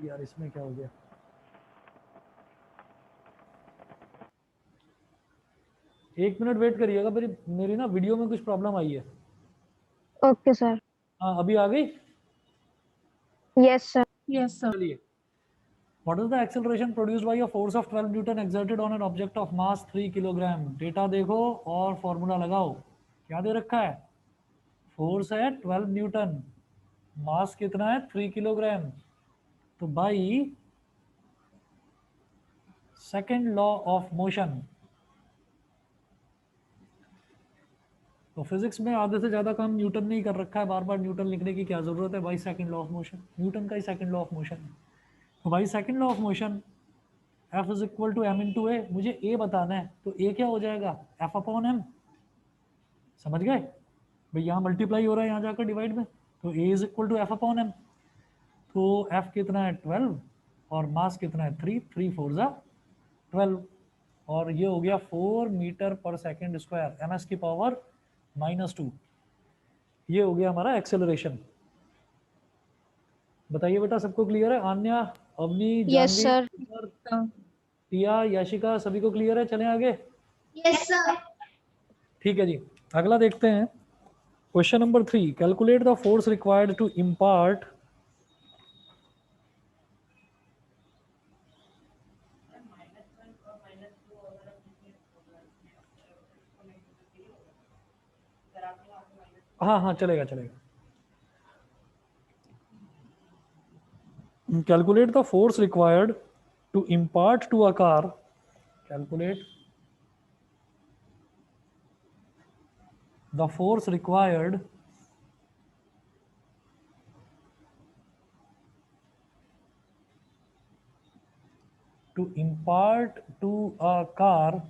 यार इसमें क्या हो गया, एक मिनट वेट करिएगा, मेरी ना वीडियो में कुछ प्रॉब्लम आई है। Okay sir. हाँ अभी आ गई। Yes sir. Yes sir. चलिए, what is the acceleration produced by a force of 12 Newton exerted on an object of mass 3 kilogram. Data देखो और फॉर्मूला लगाओ। क्या दे रखा है, फोर्स है 12 न्यूटन, मास कितना है 3 किलोग्राम। तो by second law of motion, तो फिजिक्स में आधे से ज्यादा काम न्यूटन ने ही कर रखा है, बार बार न्यूटन लिखने की क्या जरूरत है। By second law of motion, Newton का ही सेकेंड लॉ ऑफ मोशन है। तो by second law of motion F is equal to M into A, मुझे ए बताना है तो ए क्या हो जाएगा, F अपॉन एम। समझ गए भाई, यहाँ मल्टीप्लाई हो रहा है, यहाँ जाकर डिवाइड में, तो A is equal to F upon M. तो F कितना है 12 और मास कितना है 3, 3 4 जा 12, और ये हो गया 4 metre per second square, ms की पावर -2। ये हो गया हमारा एक्सेलरेशन। बताइए बेटा, सबको क्लियर है? Aanya, Avni, yes sir. जानवी, टिया, याशिका, सभी को क्लियर है? चलें आगे। Yes sir. ठीक है जी, अगला देखते हैं। Question number 3, calculate the force required to impart हाँ हाँ चलेगा चलेगा। Calculate the force required to impart to a car. Calculate the force required to impart to a car.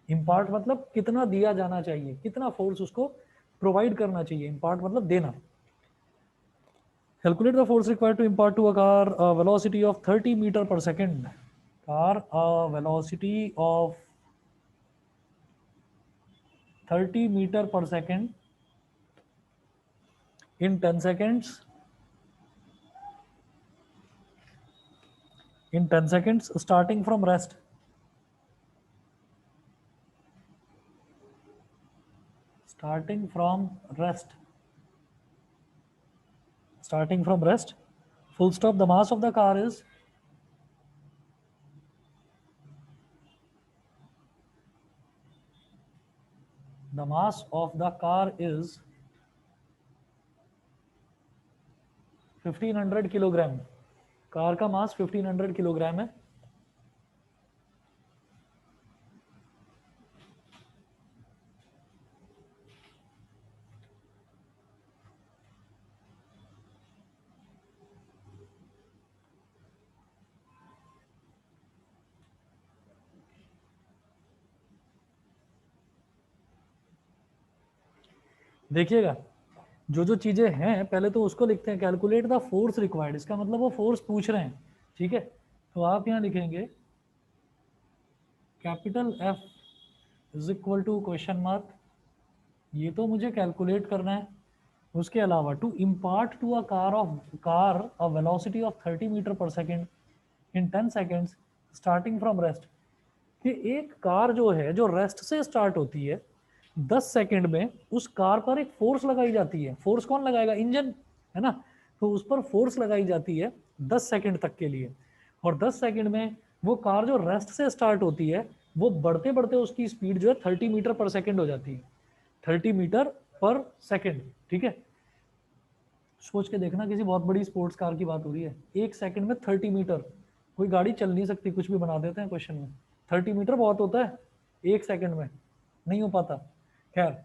Impart मतलब कितना दिया जाना चाहिए, कितना फोर्स उसको प्रोवाइड करना चाहिए। इम्पार्ट मतलब देना। Calculate the force required to impart to a car a velocity of 30 meter per second. Car a velocity of 30 meter per second in 10 seconds. In 10 seconds, starting from rest. Starting from rest. Starting from rest. Full stop. The mass of the car is the mass of the car is 1500 kilogram. Car का मास 1500 kilogram है. देखिएगा, जो जो चीजें हैं पहले तो उसको लिखते हैं. कैलकुलेट द फोर्स रिक्वायर्ड, इसका मतलब वो फोर्स पूछ रहे हैं. ठीक है, तो आप यहाँ लिखेंगे capital F is equal to question mark. ये तो मुझे कैलकुलेट करना है. उसके अलावा to impart to a car a velocity of 30 metre per second in 10 seconds starting from rest. कि एक कार जो है जो रेस्ट से स्टार्ट होती है 10 सेकंड में उस कार पर एक फोर्स लगाई जाती है. फोर्स कौन लगाएगा? इंजन, है ना. तो उस पर फोर्स लगाई जाती है 10 सेकंड तक के लिए. और 10 सेकंड में वो कार जो रेस्ट से स्टार्ट होती है वो बढ़ते बढ़ते उसकी स्पीड जो है 30 मीटर पर सेकंड हो जाती है. 30 मीटर पर सेकंड. ठीक है, सोच के देखना, किसी बहुत बड़ी स्पोर्ट्स कार की बात हो रही है. एक सेकंड में 30 मीटर, कोई गाड़ी चल नहीं सकती. कुछ भी बना देते हैं क्वेश्चन में. 30 मीटर बहुत होता है, एक सेकंड में नहीं हो पाता. खैर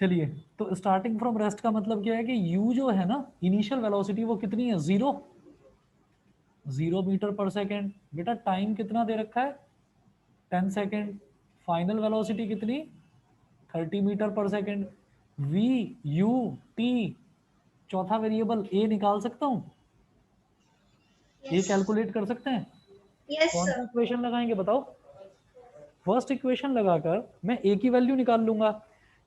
चलिए, तो स्टार्टिंग फ्रॉम रेस्ट का मतलब क्या है कि u जो है ना, इनिशियल वेलोसिटी वो कितनी है? 0 मीटर पर सेकंड. बेटा टाइम कितना दे रखा है? 10 सेकंड. फाइनल वेलोसिटी कितनी? 30 metre per second. v u t, चौथा वेरिएबल a निकाल सकता हूँ. ये कैलकुलेट कर सकते हैं. यस कौन सा सर. इक्वेशन लगाएंगे बताओ? फर्स्ट इक्वेशन लगाकर मैं a की वैल्यू निकाल लूंगा.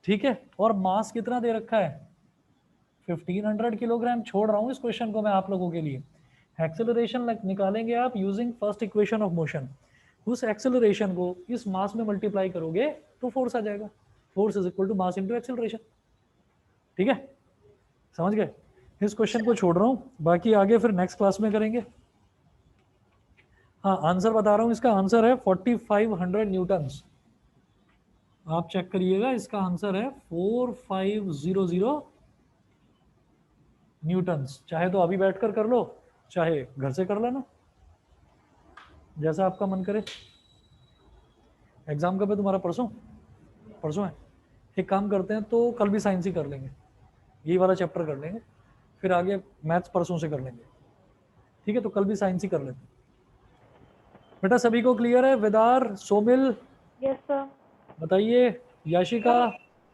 ठीक है, और मास कितना दे रखा है? 1500 किलोग्राम. छोड़ रहा हूँ इस क्वेश्चन को मैं आप लोगों के लिए. एक्सेलरेशन निकालेंगे आप using first equation of motion. उस एक्सेलरेशन को इस मास में मल्टीप्लाई करोगे तो फोर्स आ जाएगा. Force is equal to mass into acceleration. ठीक है, समझ गए? इस क्वेश्चन को छोड़ रहा हूँ, बाकी आगे फिर नेक्स्ट क्लास में करेंगे. हाँ, आंसर बता रहा हूँ. इसका आंसर है 4500 न्यूटन्स. आप चेक करिएगा, इसका आंसर है 4500 न्यूटन्स. चाहे तो अभी बैठकर कर लो, चाहे घर से कर लेना, जैसा आपका मन करे. एग्जाम कब है तुम्हारा? परसों. परसों है. एक काम करते हैं, तो कल भी साइंस ही कर लेंगे. यही वाला चैप्टर कर लेंगे, फिर आगे मैथ्स परसों से कर लेंगे. ठीक है, तो कल भी साइंस ही कर लेते हैं. बेटा सभी को क्लियर है? विदार, सोमिल यस सर. बताइए, याशिका,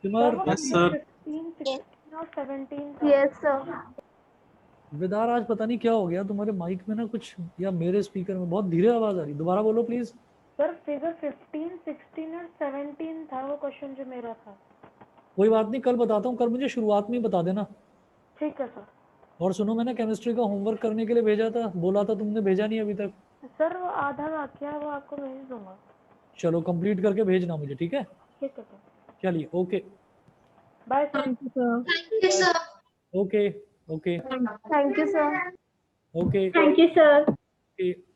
सिमर. Yes sir. 15, 16 और 17 था. Yes sir. विदार आज पता नहीं क्या हो गया तुम्हारे माइक में ना कुछ, या मेरे स्पीकर में बहुत धीरे आवाज आ रही. दोबारा बोलो प्लीज. सर फिगर 15, 16 और 17 था वो क्वेश्चन जो मेरा था. कोई बात नहीं, कल बताता हूँ. कल मुझे शुरुआत में ही बता देना. ठीक है सर. और सुनो, मैंने केमिस्ट्री का होमवर्क करने के लिए भेजा था, बोला था, तुमने भेजा नहीं अभी तक. सर वो आधा बाकी है, वो आपको भेज दूंगा. चलो कंप्लीट करके भेजना मुझे. ठीक है, ठीक है सर. चलिए. Okay. Bye sir. Thank you sir. Thank you sir. Okay. Okay. Thank you sir. Okay. Thank you sir. Okay.